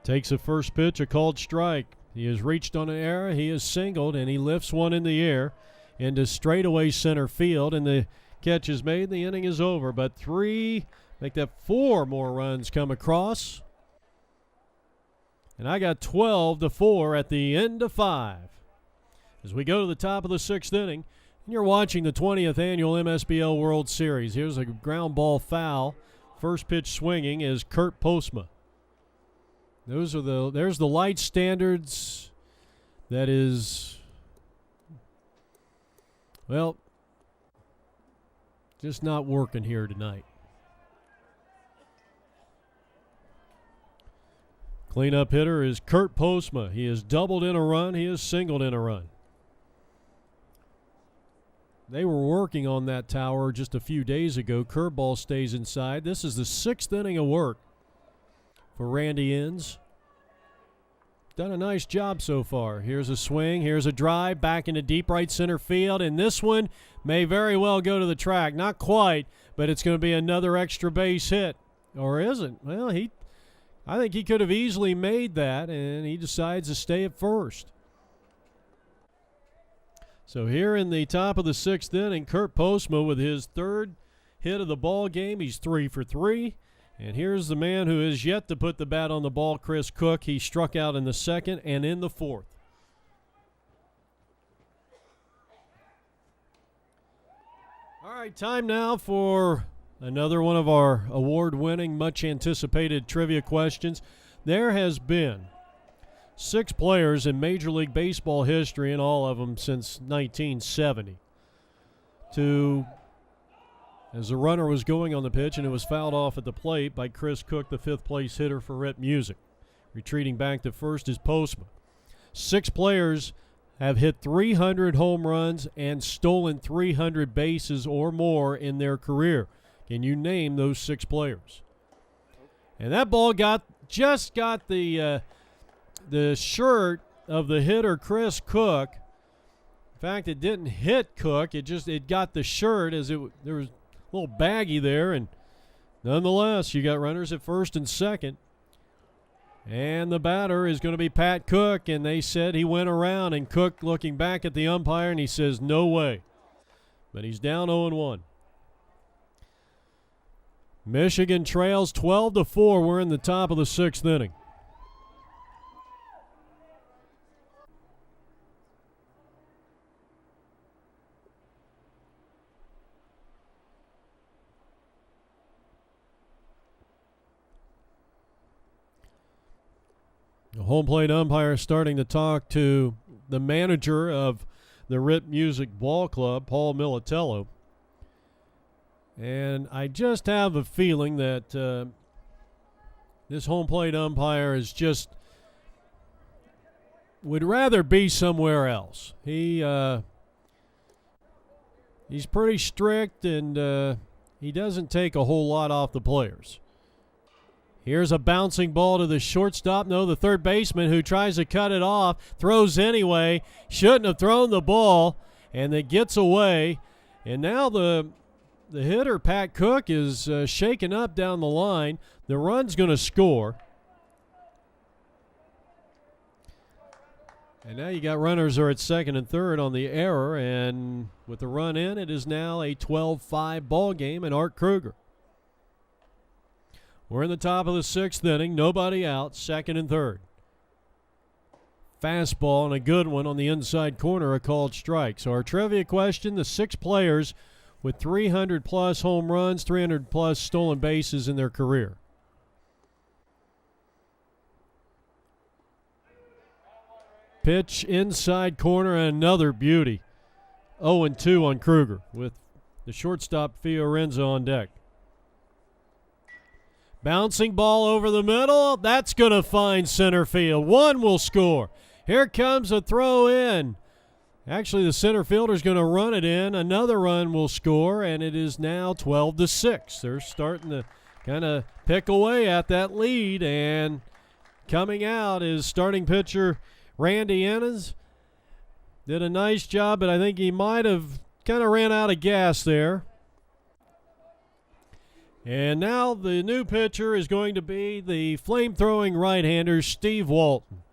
Takes a first pitch, a called strike. He has reached on an error. He is singled, and he lifts one in the air into straightaway center field, and the catch is made. The inning is over, but 4 more runs come across. And I got 12-4 at the end of 5. As we go to the top of the 6th inning, and you're watching the 20th annual MSBL World Series. Here's a ground ball foul. First pitch swinging is Kurt Postma. There's the light standards. That is, well, just not working here tonight. Cleanup hitter is Kurt Postma. He has doubled in a run. He has singled in a run. They were working on that tower just a few days ago. Curveball stays inside. This is the 6th inning of work for Randy Inns. Done a nice job so far. Here's a swing. Here's a drive back into deep right center field. And this one may very well go to the track. Not quite, but it's going to be another extra base hit. Or isn't? Well, I think he could have easily made that, and he decides to stay at first. So here in the top of the 6th inning, Kurt Postma with his 3rd hit of the ball game. He's 3 for 3. And here's the man who has yet to put the bat on the ball, Chris Cook. He struck out in the 2nd and in the 4th. All right, time now for another one of our award-winning, much-anticipated trivia questions. There has been 6 players in Major League Baseball history, and all of them since 1970, as the runner was going on the pitch and it was fouled off at the plate by Chris Cook, the 5th place hitter for RIT Music. Retreating back to first is Postma. 6 players have hit 300 home runs and stolen 300 bases or more in their career. Can you name those 6 players? And that ball just got the shirt of the hitter, Chris Cook. In fact, it didn't hit Cook. It got the shirt as there was a little baggy there. And nonetheless, you got runners at first and second. And the batter is going to be Pat Cook. And they said he went around, and Cook looking back at the umpire, and he says, no way. But he's down 0-1. Michigan trails 12-4. We're in the top of the 6th inning. The home plate umpire starting to talk to the manager of the RIT Music Ball Club, Paul Militello. And I just have a feeling that this home plate umpire would rather be somewhere else. He's pretty strict, and he doesn't take a whole lot off the players. Here's a bouncing ball to the shortstop. No, the third baseman, who tries to cut it off, throws anyway. Shouldn't have thrown the ball, and it gets away. And now the hitter, Pat Cook, is shaken up down the line. The run's going to score. And now you got runners are at second and third on the error, and with the run in, it is now a 12-5 ball game, and Art Kruger. We're in the top of the 6th inning. Nobody out, second and third. Fastball and a good one on the inside corner, a called strike. So our trivia question, the 6 players with 300-plus home runs, 300-plus stolen bases in their career. Pitch inside corner, and another beauty. 0-2 on Kruger with the shortstop Fiorenzo on deck. Bouncing ball over the middle. That's going to find center field. One will score. Here comes a throw in. Actually, the center fielder's going to run it in. Another run will score, and it is now 12-6. They're starting to kind of pick away at that lead, and coming out is starting pitcher Randy Ennis. Did a nice job, but I think he might have kind of ran out of gas there. And now the new pitcher is going to be the flame-throwing right-hander Steve Walton.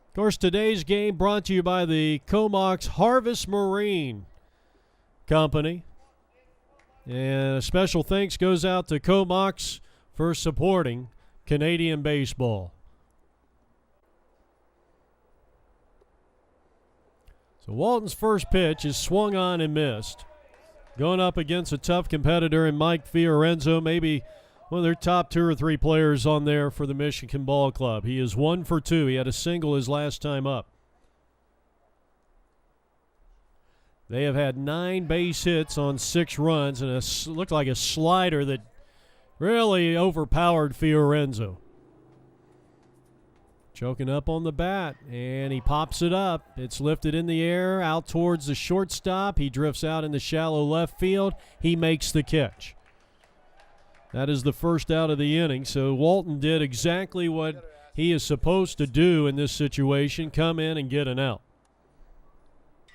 Of course, today's game brought to you by the Comox Harvest Marine Company. And a special thanks goes out to Comox for supporting Canadian baseball. So Walton's first pitch is swung on and missed. Going up against a tough competitor in Mike Fiorenzo, maybe one of their top 2 or 3 players on there for the Michigan Ball Club. He is 1 for 2. He had a single his last time up. They have had 9 base hits on 6 runs, and it looked like a slider that really overpowered Fiorenzo. Choking up on the bat, and he pops it up. It's lifted in the air out towards the shortstop. He drifts out in the shallow left field. He makes the catch. That is the first out of the inning. So Walton did exactly what he is supposed to do in this situation, come in and get an out.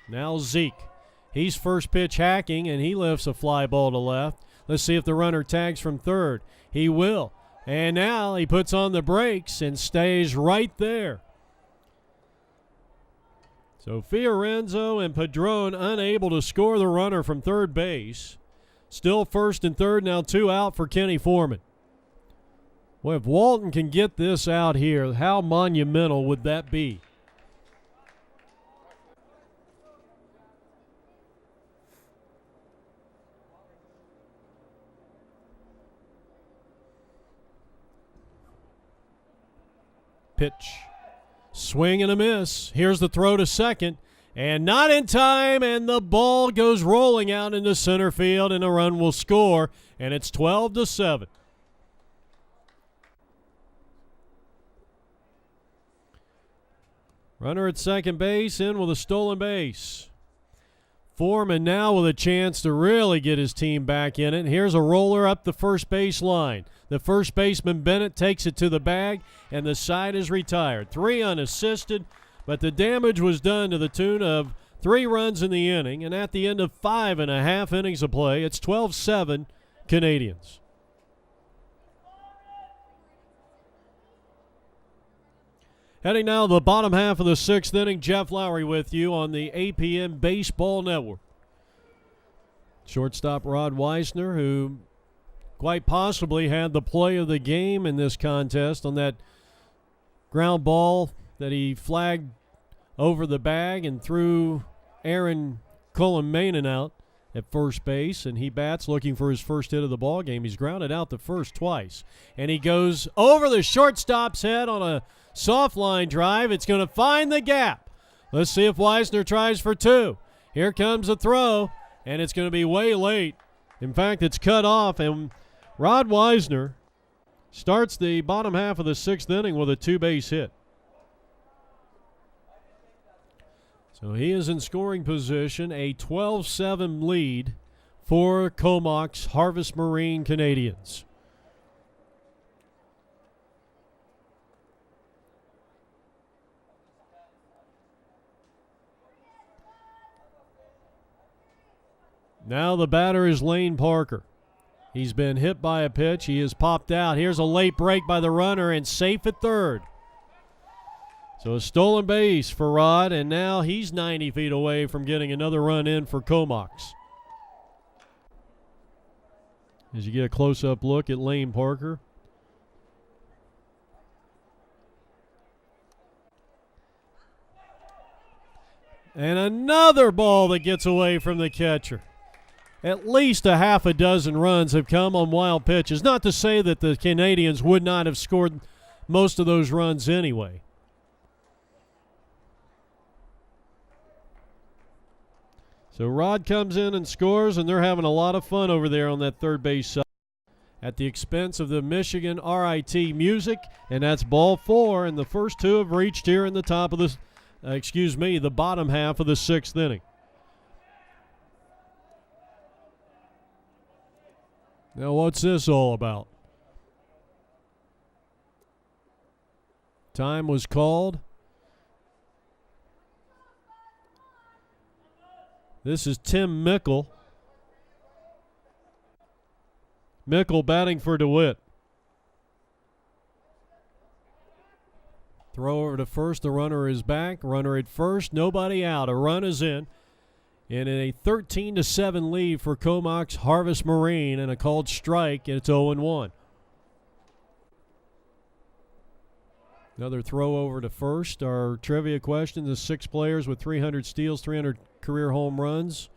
Now Zeke. He's first pitch hacking, and he lifts a fly ball to left. Let's see if the runner tags from third. He will. And now he puts on the brakes and stays right there. So Fiorenzo and Padron unable to score the runner from third base. Still first and third, now 2 out for Kenny Foreman. Well, if Walton can get this out here, how monumental would that be? Pitch. Swing and a miss. Here's the throw to second. And not in time, and the ball goes rolling out into center field, and a run will score, and it's 12-7. Runner at second base, in with a stolen base. Foreman now with a chance to really get his team back in it. Here's a roller up the first base line. The first baseman, Bennett, takes it to the bag, and the side is retired. 3 unassisted, but the damage was done to the tune of 3 runs in the inning, and at the end of 5.5 innings of play, it's 12-7 Canadians. Heading now to the bottom half of the 6th inning, Jeff Lowry with you on the APM Baseball Network. Shortstop Rod Weisner, who quite possibly had the play of the game in this contest on that ground ball that he flagged over the bag and threw Aaron Cullen-Mainen out at first base, and he bats looking for his first hit of the ball game. He's grounded out the first twice, and he goes over the shortstop's head on a soft line drive. It's going to find the gap. Let's see if Weisner tries for 2. Here comes a throw, and it's going to be way late. In fact, it's cut off, and Rod Weisner starts the bottom half of the 6th inning with a 2-base hit. So he is in scoring position, a 12-7 lead for Comox Harvest Marine Canadians. Now the batter is Lane Parker. He's been hit by a pitch. He is popped out. Here's a late break by the runner and safe at third. So a stolen base for Rod, and now he's 90 feet away from getting another run in for Comox. As you get a close-up look at Lane Parker. And another ball that gets away from the catcher. At least a half a dozen runs have come on wild pitches. Not to say that the Canadians would not have scored most of those runs anyway. So Rod comes in and scores, and they're having a lot of fun over there on that third base side at the expense of the Michigan RIT music, and that's ball 4, and the first two have reached here in the top of the, the bottom half of the 6th inning. Now what's this all about? Time was called. This is Tim Mickle. Mickle batting for DeWitt. Throw over to first. The runner is back. Runner at first. Nobody out. A run is in. In a 13-7 lead for Comox Harvest Marine, and a called strike, and it's 0-1. Another throw over to first. Our trivia question, the 6 players with 300 steals, 300 career home runs.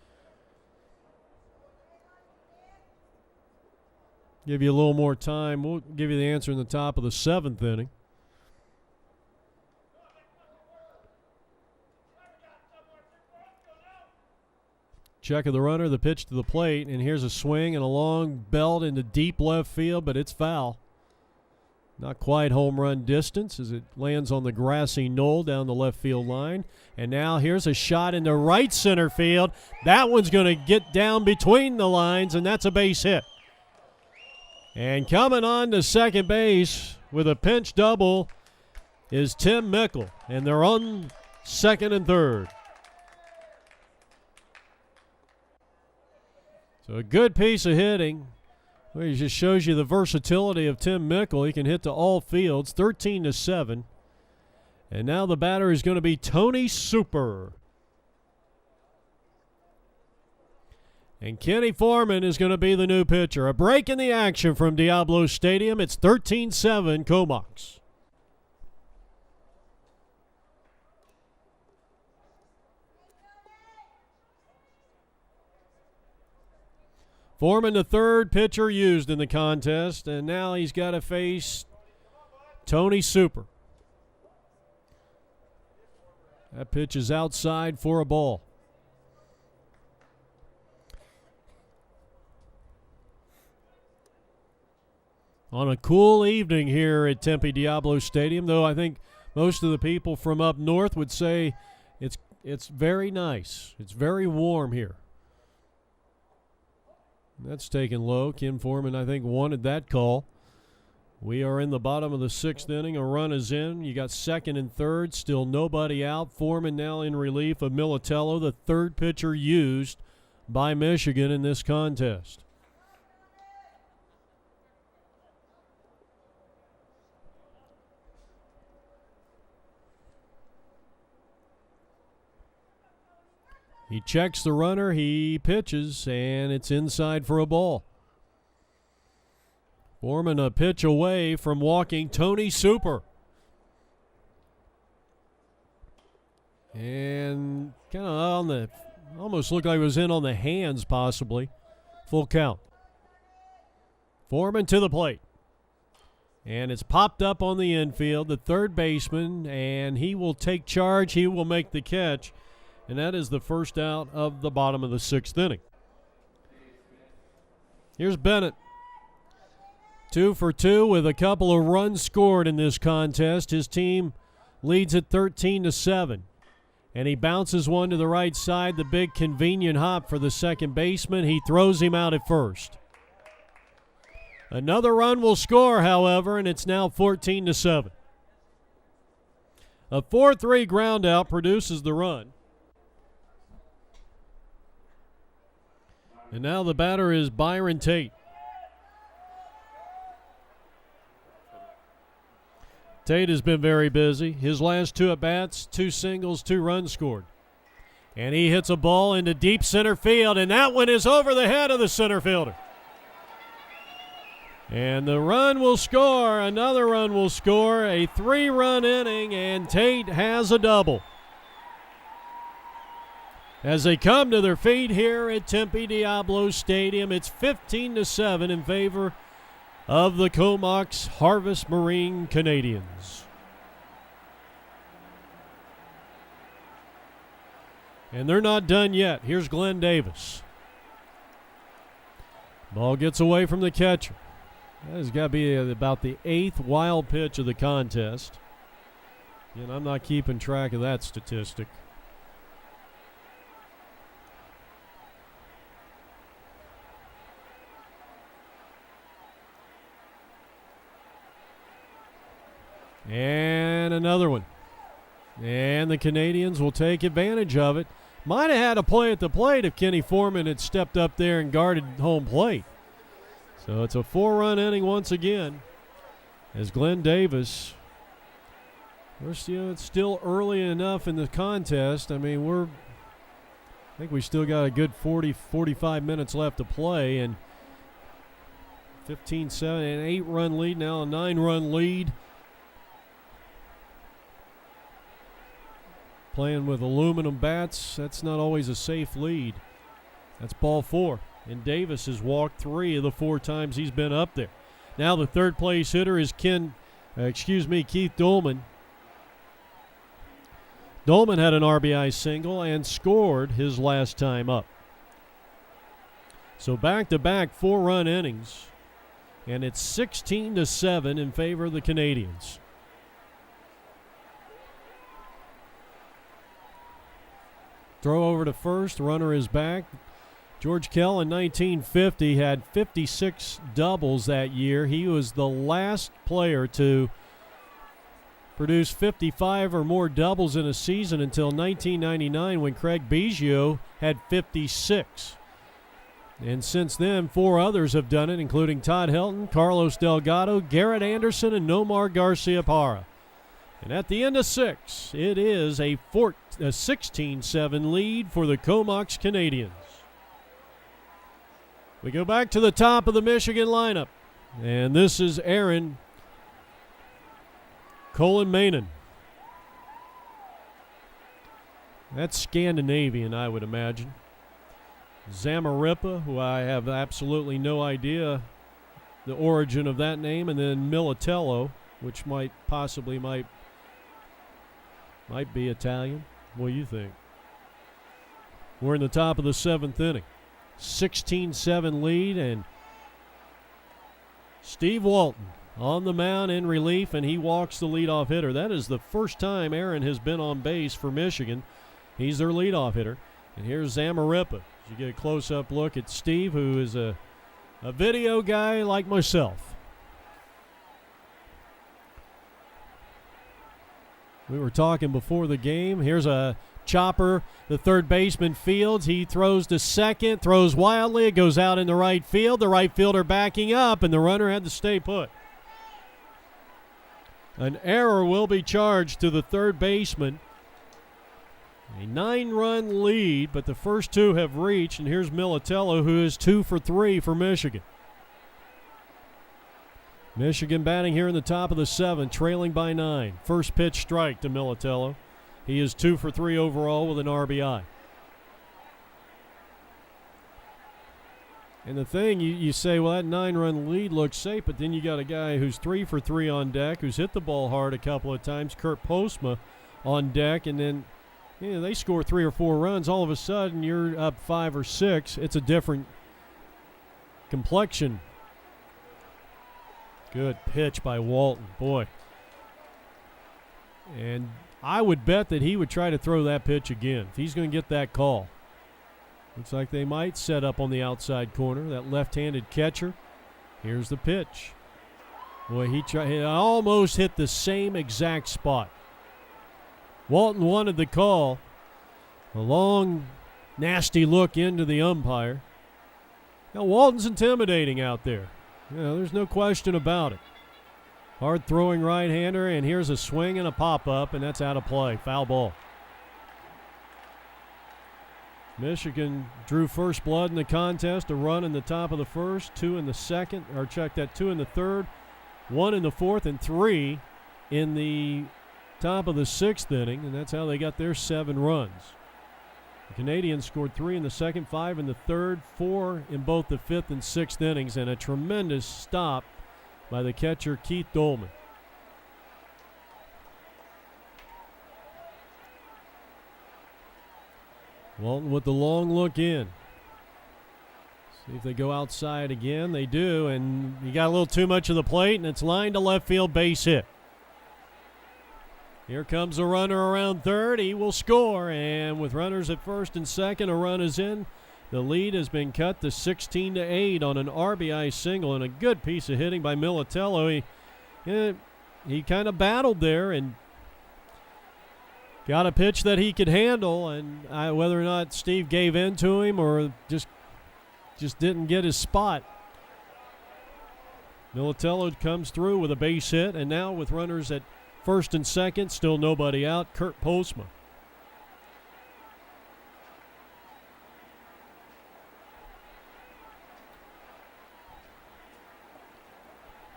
Give you a little more time. We'll give you the answer in the top of the 7th inning. Check of the runner, the pitch to the plate, and here's a swing and a long belt into deep left field, but it's foul. Not quite home run distance as it lands on the grassy knoll down the left field line. And now here's a shot into right center field. That one's going to get down between the lines, and that's a base hit. And coming on to second base with a pinch double is Tim Mickle, and they're on second and third. So a good piece of hitting. Well, it just shows you the versatility of Tim Mickle. He can hit to all fields, 13-7. And now the batter is going to be Tony Super. And Kenny Foreman is going to be the new pitcher. A break in the action from Diablo Stadium. It's 13-7 Comox. Foreman, the third pitcher used in the contest, and now he's got to face Tony Super. That pitch is outside for a ball. On a cool evening here at Tempe Diablo Stadium, though I think most of the people from up north would say it's very nice. It's very warm here. That's taken low. Ken Foreman, I think, wanted that call. We are in the bottom of the 6th inning. A run is in. You got second and third. Still nobody out. Foreman now in relief of Militello, the third pitcher used by Michigan in this contest. He checks the runner, he pitches, and it's inside for a ball. Foreman a pitch away from walking Tony Super. And kind of on the, almost looked like it was in on the hands possibly. Full count. Foreman to the plate. And it's popped up on the infield, the third baseman, and he will take charge, he will make the catch. And that is the first out of the bottom of the 6th inning. Here's Bennett. 2 for 2 with a couple of runs scored in this contest. His team leads at 13-7. And he bounces one to the right side, the big convenient hop for the second baseman. He throws him out at first. Another run will score, however, and it's now 14-7. A 4-3 ground out produces the run. And now the batter is Byron Tate. Tate has been very busy. His last 2 at-bats, 2 singles, 2 runs scored. And he hits a ball into deep center field, and that one is over the head of the center fielder. And the run will score. Another run will score. A 3-run inning, and Tate has a double. as they come to their feet here at Tempe Diablo Stadium. It's 15-7 in favor of the Comox Harvest Marine Canadians. And they're not done yet. Here's Glenn Davis. Ball gets away from the catcher. That has got to be about the 8th wild pitch of the contest. And I'm not keeping track of that statistic. And another one. And the Canadians will take advantage of it. Might have had a play at the plate if Kenny Foreman had stepped up there and guarded home plate. So it's a 4-run inning once again as Glenn Davis. It's still early enough in the contest. I mean, I think we still got a good 40, 45 minutes left to play. And 15-7, an 8-run lead, now a 9-run lead. Playing with aluminum bats, that's not always a safe lead. That's ball 4. And Davis has walked 3 of the 4 times he's been up there. Now the third place hitter is Keith Dolman. Dolman had an RBI single and scored his last time up. So back-to-back 4-run innings. And it's 16-7 in favor of the Canadians. Throw over to first, runner is back. George Kell in 1950 had 56 doubles that year. He was the last player to produce 55 or more doubles in a season until 1999 when Craig Biggio had 56. And since then, 4 others have done it, including Todd Helton, Carlos Delgado, Garrett Anderson, and Nomar Garciaparra. And at the end of 6, it is a 16-7 lead for the Comox Canadians. We go back to the top of the Michigan lineup. And this is Aaron Colin-Manon. That's Scandinavian, I would imagine. Zamarripa, who I have absolutely no idea the origin of that name. And then Militello, which might be Italian. What do you think? We're in the top of the 7th inning. 16-7 lead, and Steve Walton on the mound in relief, and he walks the leadoff hitter. That is the first time Aaron has been on base for Michigan. He's their leadoff hitter. And here's Zamarripa. You get a close-up look at Steve, who is a video guy like myself. We were talking before the game. Here's a chopper. The third baseman fields. He throws to second, throws wildly. It goes out in the right field. The right fielder backing up, and the runner had to stay put. An error will be charged to the third baseman. A 9-run lead, but the first 2 have reached, and here's Militello, who is 2 for 3 for Michigan. Michigan batting here in the top of the 7th, trailing by 9. First pitch strike to Militello. He is 2 for 3 overall with an RBI. And the thing, you say, well, that 9-run lead looks safe, but then you got a guy who's 3 for 3 on deck, who's hit the ball hard a couple of times, Kurt Postma on deck, and then they score 3 or 4 runs. All of a sudden, you're up 5 or 6. It's a different complexion. Good pitch by Walton, boy. And I would bet that he would try to throw that pitch again if he's going to get that call. Looks like they might set up on the outside corner, that left-handed catcher. Here's the pitch. Boy, he almost hit the same exact spot. Walton wanted the call. A long, nasty look into the umpire. Now, Walton's intimidating out there. There's no question about it. Hard-throwing right-hander, and here's a swing and a pop-up, and that's out of play. Foul ball. Michigan drew first blood in the contest, a run in the top of the first, 2 in the second, or check that, 2 in the third, 1 in the fourth, and 3 in the top of the 6th inning, and that's how they got their 7 runs. The Canadians scored 3 in the second, 5 in the third, 4 in both the fifth and sixth innings, and a tremendous stop by the catcher Keith Dolman. Walton with the long look in. See if they go outside again. They do, and he got a little too much of the plate, and it's lined to left field, base hit. Here comes a runner around third. He will score, and with runners at first and second, a run is in. The lead has been cut to 16-8 on an RBI single, and a good piece of hitting by Militello. He kind of battled there and got a pitch that he could handle, and whether or not Steve gave in to him or just didn't get his spot. Militello comes through with a base hit, and now with runners at first and second, still nobody out, Kurt Postma.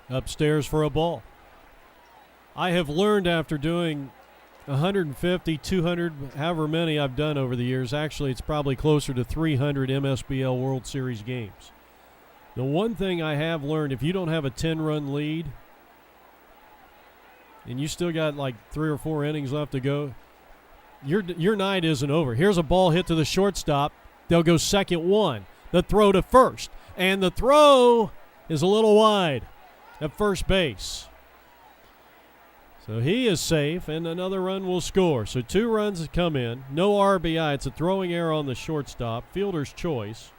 Upstairs for a ball. I have learned after doing 150, 200, however many I've done over the years. Actually, it's probably closer to 300 MSBL World Series games. The one thing I have learned, if you don't have a 10-run lead and you still got like 3 or 4 innings left to go, your night isn't over. Here's a ball hit to the shortstop. They'll go second one. The throw to first. And the throw is a little wide at first base. So he is safe, and another run will score. So 2 runs have come in. No RBI. It's a throwing error on the shortstop. Fielder's choice.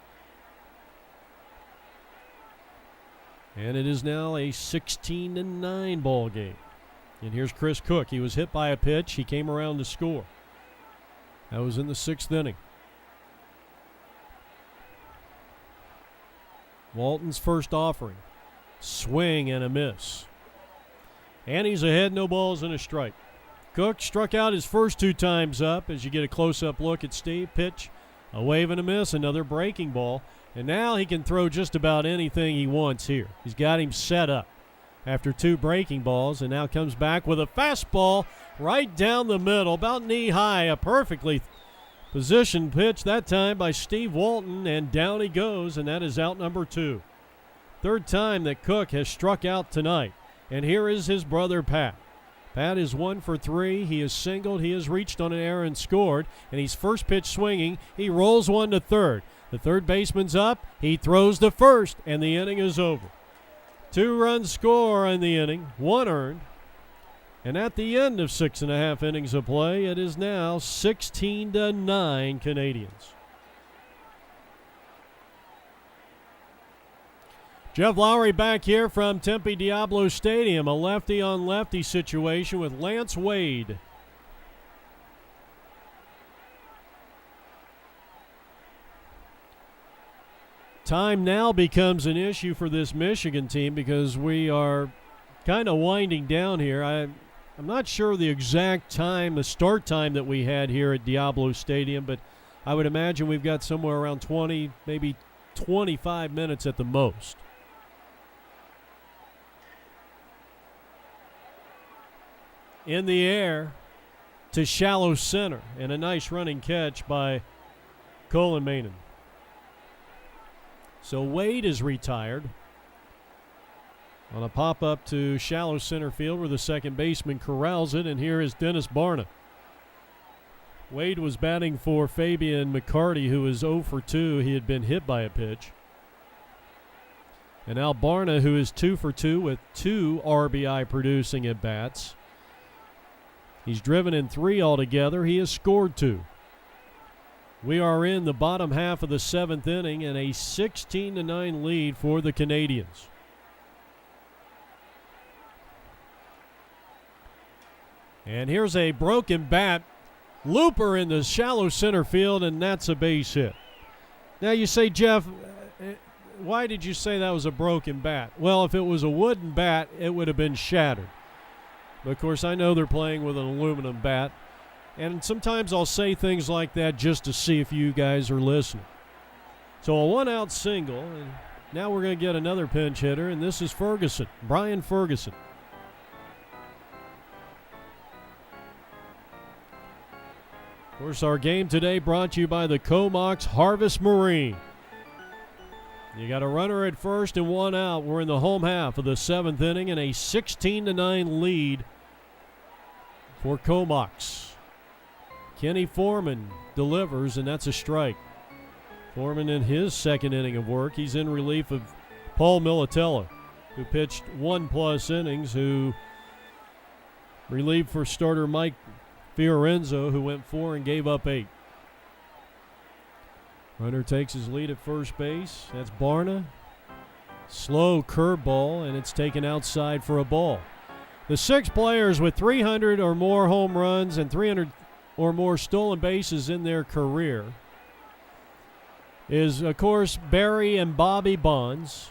And it is now a 16-9 ball game. And here's Chris Cook. He was hit by a pitch. He came around to score. That was in the 6th inning. Walton's first offering. Swing and a miss. And he's ahead, no balls and a strike. Cook struck out his first 2 times up as you get a close-up look at Steve. Pitch, a wave and a miss, another breaking ball. And now he can throw just about anything he wants here. He's got him set up after 2 breaking balls, and now comes back with a fastball right down the middle, about knee-high, a perfectly positioned pitch that time by Steve Walton, and down he goes, and that is out number 2. 3rd time that Cook has struck out tonight. And here is his brother, Pat. Pat is 1 for 3. He has singled. He has reached on an error and scored. And he's first pitch swinging. He rolls one to third. The third baseman's up. He throws to first, and the inning is over. 2 runs score in the inning, 1 earned. And at the end of 6.5 innings of play, it is now 16-9 Canadians. Jeff Lowry back here from Tempe Diablo Stadium, a lefty-on-lefty situation with Lance Wade. Time now becomes an issue for this Michigan team because we are kind of winding down here. I'm not sure the exact time, the start time that we had here at Diablo Stadium, but I would imagine we've got somewhere around 20, maybe 25 minutes at the most. In the air to shallow center, and a nice running catch by Colin Manon. So Wade is retired on a pop-up to shallow center field where the second baseman corrals it, and here is Dennis Barna. Wade was batting for Fabian McCarty, who is 0 for 2. He had been hit by a pitch. And now Barna, who is 2 for 2 with 2 RBI producing at bats. He's driven in 3 altogether. He has scored 2. We are in the bottom half of the 7th inning and a 16-9 lead for the Canadians. And here's a broken bat. Looper in the shallow center field, and that's a base hit. Now you say, Jeff, why did you say that was a broken bat? Well, if it was a wooden bat, it would have been shattered. But, of course, I know they're playing with an aluminum bat. And sometimes I'll say things like that just to see if you guys are listening. So a 1-out single, and now we're going to get another pinch hitter, and this is Ferguson, Brian Ferguson. Of course, our game today brought to you by the Comox Harvest Marine. You got a runner at first and one out. We're in the home half of the 7th inning and a 16-9 lead for Comox. Kenny Foreman delivers, and that's a strike. Foreman in his 2nd inning of work. He's in relief of Paul Militello, who pitched 1+ innings, who relieved for starter Mike Fiorenzo, who went 4 and gave up 8. Runner takes his lead at first base. That's Barna. Slow curveball, and it's taken outside for a ball. The 6 players with 300 or more home runs and 300 or more stolen bases in their career is, of course, Barry and Bobby Bonds,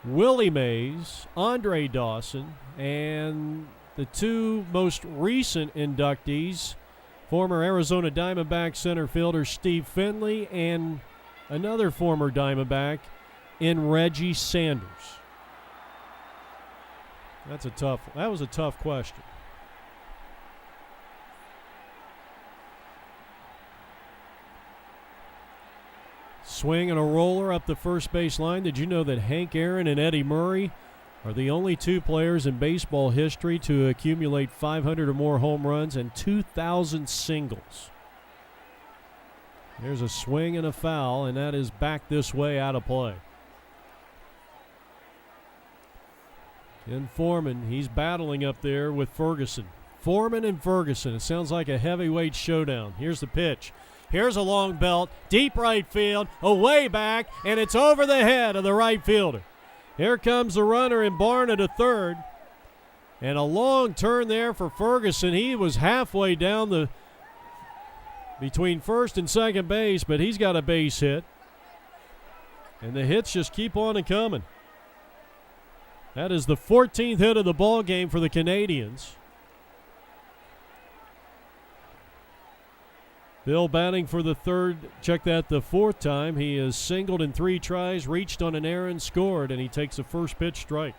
Willie Mays, Andre Dawson, and the 2 most recent inductees, former Arizona Diamondback center fielder Steve Finley and another former Diamondback in Reggie Sanders. That was a tough question. Swing and a roller up the first base line. Did you know that Hank Aaron and Eddie Murray are the only 2 players in baseball history to accumulate 500 or more home runs and 2,000 singles? There's a swing and a foul, and that is back this way, out of play. Ken Foreman, he's battling up there with Ferguson. Foreman and Ferguson. It sounds like a heavyweight showdown. Here's the pitch. Here's a long belt, deep right field, away back, and it's over the head of the right fielder. Here comes the runner in Barna to third. And a long turn there for Ferguson. He was halfway down between first and second base, but he's got a base hit. And the hits just keep on and coming. That is the 14th hit of the ball game for the Canadians. Bill batting for the third, check that, the 4th time. He is singled in 3 tries, reached on an errand, scored, and he takes a first pitch strike.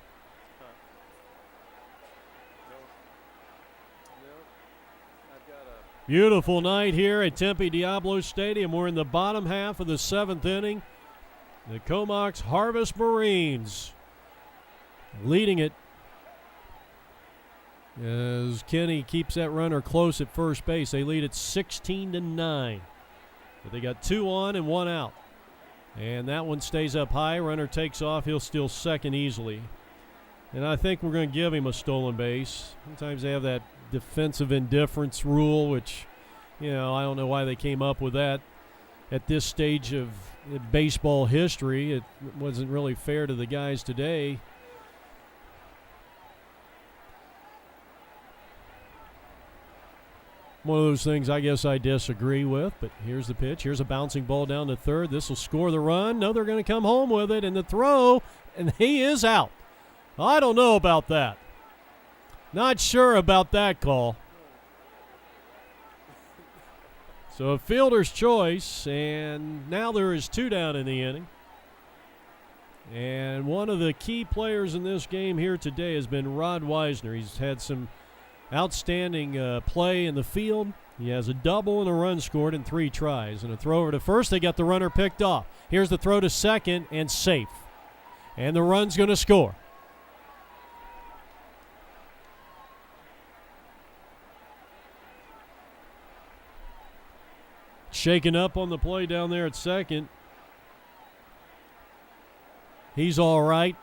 Beautiful night here at Tempe Diablo Stadium. We're in the bottom half of the 7th inning. The Comox Harvest Marines leading it as Kenny keeps that runner close at first base. They lead it 16-9. But they got 2 on and 1 out. And that one stays up high. Runner takes off. He'll steal second easily. And I think we're going to give him a stolen base. Sometimes they have that defensive indifference rule, which, I don't know why they came up with that at this stage of baseball history. It wasn't really fair to the guys today. One of those things I guess I disagree with, but here's the pitch. Here's a bouncing ball down to third. This will score the run. No, they're going to come home with it, and the throw, and he is out. I don't know about that. Not sure about that call. So a fielder's choice, and now there is 2 down in the inning. And one of the key players in this game here today has been Rod Weisner. He's had some outstanding play in the field. He has a double and a run scored in 3 tries. And a throw over to first. They got the runner picked off. Here's the throw to second, and safe. And the run's going to score. Shaken up on the play down there at second. He's all right.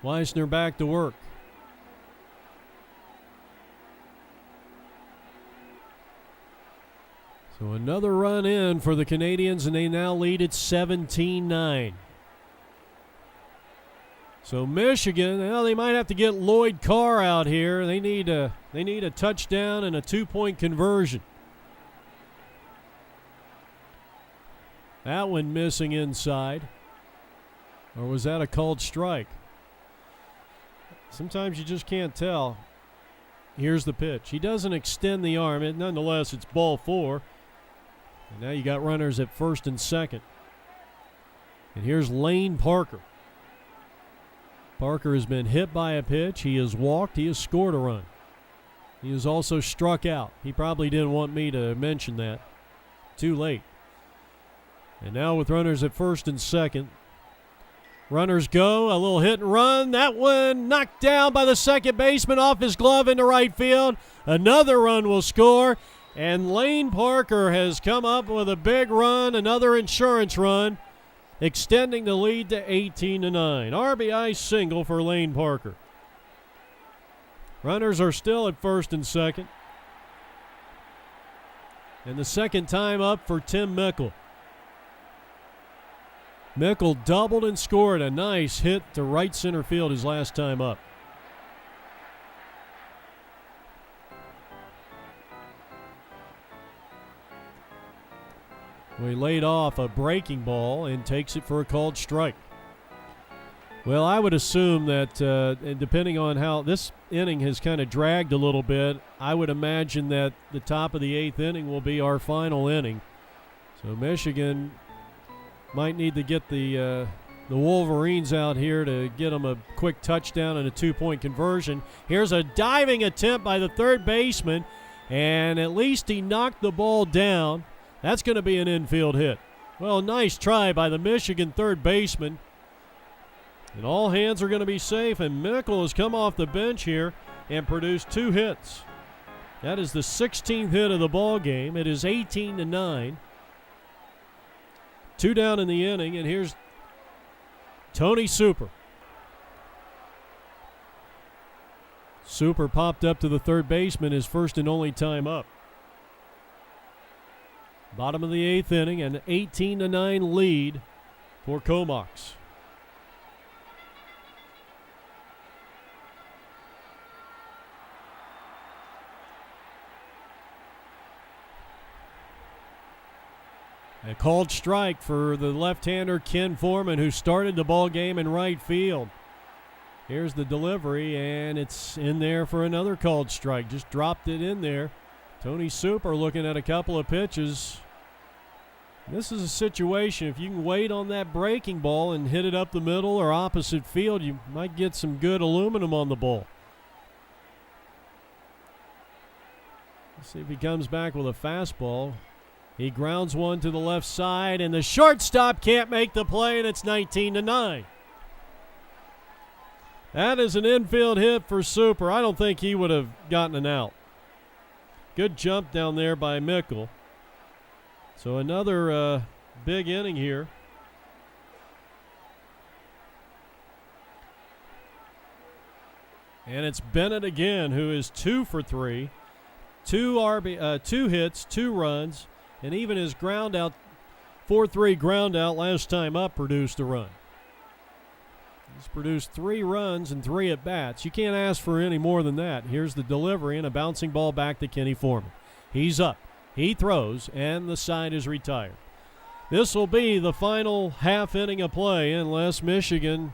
Weisner back to work. So another run in for the Canadians, and they now lead at 17-9. So Michigan, they might have to get Lloyd Carr out here. They need a touchdown and a 2-point conversion. That one missing inside. Or was that a called strike? Sometimes you just can't tell. Here's the pitch. He doesn't extend the arm. Nonetheless, it's ball 4. And now you got runners at first and second. And here's Lane Parker. Parker has been hit by a pitch. He has walked. He has scored a run. He was also struck out. He probably didn't want me to mention that. Too late. And now with runners at first and second, runners go. A little hit and run. That one knocked down by the second baseman off his glove into right field. Another run will score. And Lane Parker has come up with a big run, another insurance run, extending the lead to 18-9. RBI single for Lane Parker. Runners are still at first and second. And the second time up for Tim Mickle. Mickle doubled and scored a nice hit to right center field his last time up. We laid off a breaking ball and takes it for a called strike. Well, I would assume that, and depending on how this inning has kind of dragged a little bit, I would imagine that the top of the eighth inning will be our final inning. So Michigan might need to get the Wolverines out here to get them a quick touchdown and a 2-point conversion. Here's a diving attempt by the third baseman, and at least he knocked the ball down. That's going to be an infield hit. Well, nice try by the Michigan third baseman. And all hands are going to be safe, and Mickle has come off the bench here and produced 2 hits. That is the 16th hit of the ball game. It is 18-9. 2 down in the inning, and here's Tony Super. Super popped up to the third baseman, his first and only time up. Bottom of the 8th inning, an 18-9 lead for Comox. A called strike for the left-hander Ken Foreman, who started the ball game in right field. Here's the delivery, and it's in there for another called strike. Just dropped it in there. Tony Super looking at a couple of pitches. This is a situation, if you can wait on that breaking ball and hit it up the middle or opposite field, you might get some good aluminum on the ball. Let's see if he comes back with a fastball. He grounds one to the left side, and the shortstop can't make the play, and it's 19-9. That is an infield hit for Super. I don't think he would have gotten an out. Good jump down there by Mickle. So another big inning here. And it's Bennett again, who is 2 for 3. 2 hits, 2 runs, and even his ground out, 4-3 ground out last time up produced a run. He's produced 3 runs and 3 at-bats. You can't ask for any more than that. Here's the delivery and a bouncing ball back to Kenny Foreman. He's up. He throws, and the side is retired. This will be the final half inning of play unless Michigan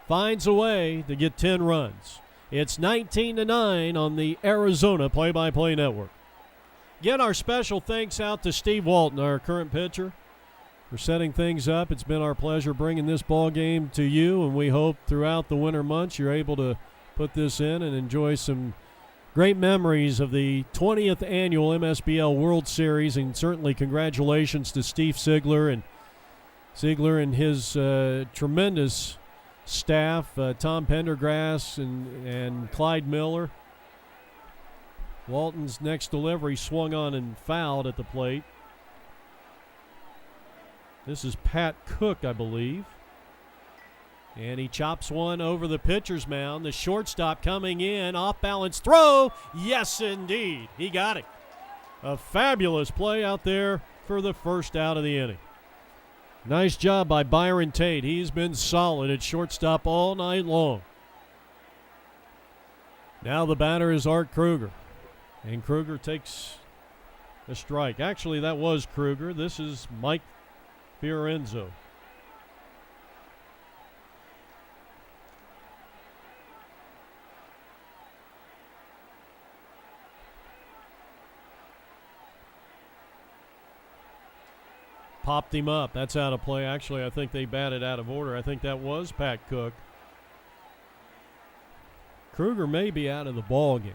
finds a way to get 10 runs. It's 19-9 on the Arizona Play-by-Play Network. Again, our special thanks out to Steve Walton, our current pitcher, for setting things up. It's been our pleasure bringing this ball game to you, and we hope throughout the winter months you're able to put this in and enjoy some great memories of the 20th annual MSBL World Series, and certainly congratulations to Steve Sigler and his tremendous staff, Tom Pendergrass and Clyde Miller. Walton's next delivery swung on and fouled at the plate. This is Pat Cook, I believe. And he chops one over the pitcher's mound. The shortstop coming in, off-balance throw. Yes, indeed. He got it. A fabulous play out there for the first out of the inning. Nice job by Byron Tate. He's been solid at shortstop all night long. Now the batter is Art Kruger. And Kruger takes a strike. Actually, that was Kruger. This is Mike Fiorenzo. Popped him up. That's out of play. Actually, I think they batted out of order. I think that was Pat Cook. Kruger may be out of the ball game.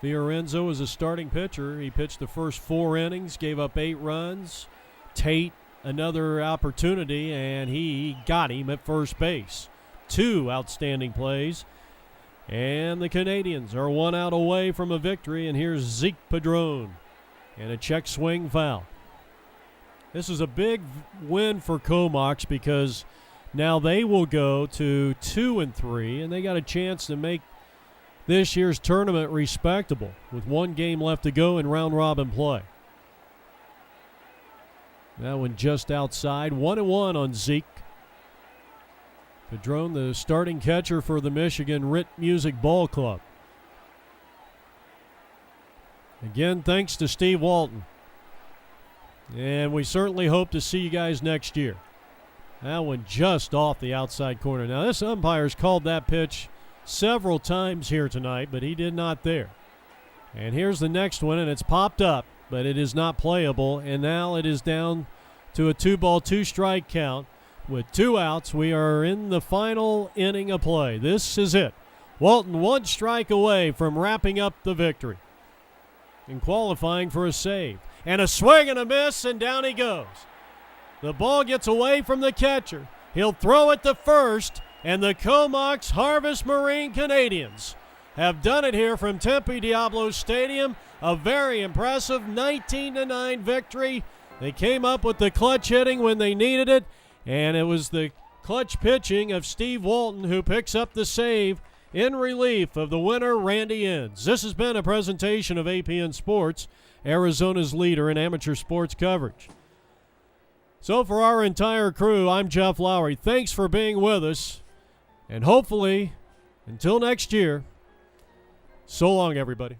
Fiorenzo is a starting pitcher. He pitched the first 4 innings, gave up 8 runs. Tate, another opportunity, and he got him at first base. 2 outstanding plays. And the Canadians are 1 out away from a victory, and here's Zeke Padron. And a check swing foul. This is a big win for Comox because now they will go to 2-3, and they got a chance to make this year's tournament respectable with 1 game left to go in round-robin play. That one just outside. 1-1 on Zeke. Padron, the starting catcher for the Michigan RIT Music Ball Club. Again, thanks to Steve Walton. And we certainly hope to see you guys next year. That one just off the outside corner. Now, this umpire's called that pitch several times here tonight, but he did not there. And here's the next one, and it's popped up, but it is not playable. And now it is down to a 2-ball, 2-strike count. With 2 outs, we are in the final inning of play. This is it. Walton 1 strike away from wrapping up the victory and qualifying for a save. And a swing and a miss, and down he goes. The ball gets away from the catcher. He'll throw it to first, and the Comox Harvest Marine Canadians have done it here from Tempe Diablo Stadium. A very impressive 19-9 victory. They came up with the clutch hitting when they needed it, and it was the clutch pitching of Steve Walton who picks up the save in relief of the winner, Randy Inns. This has been a presentation of APN Sports, Arizona's leader in amateur sports coverage. So for our entire crew, I'm Jeff Lowry. Thanks for being with us, and hopefully, until next year, so long, everybody.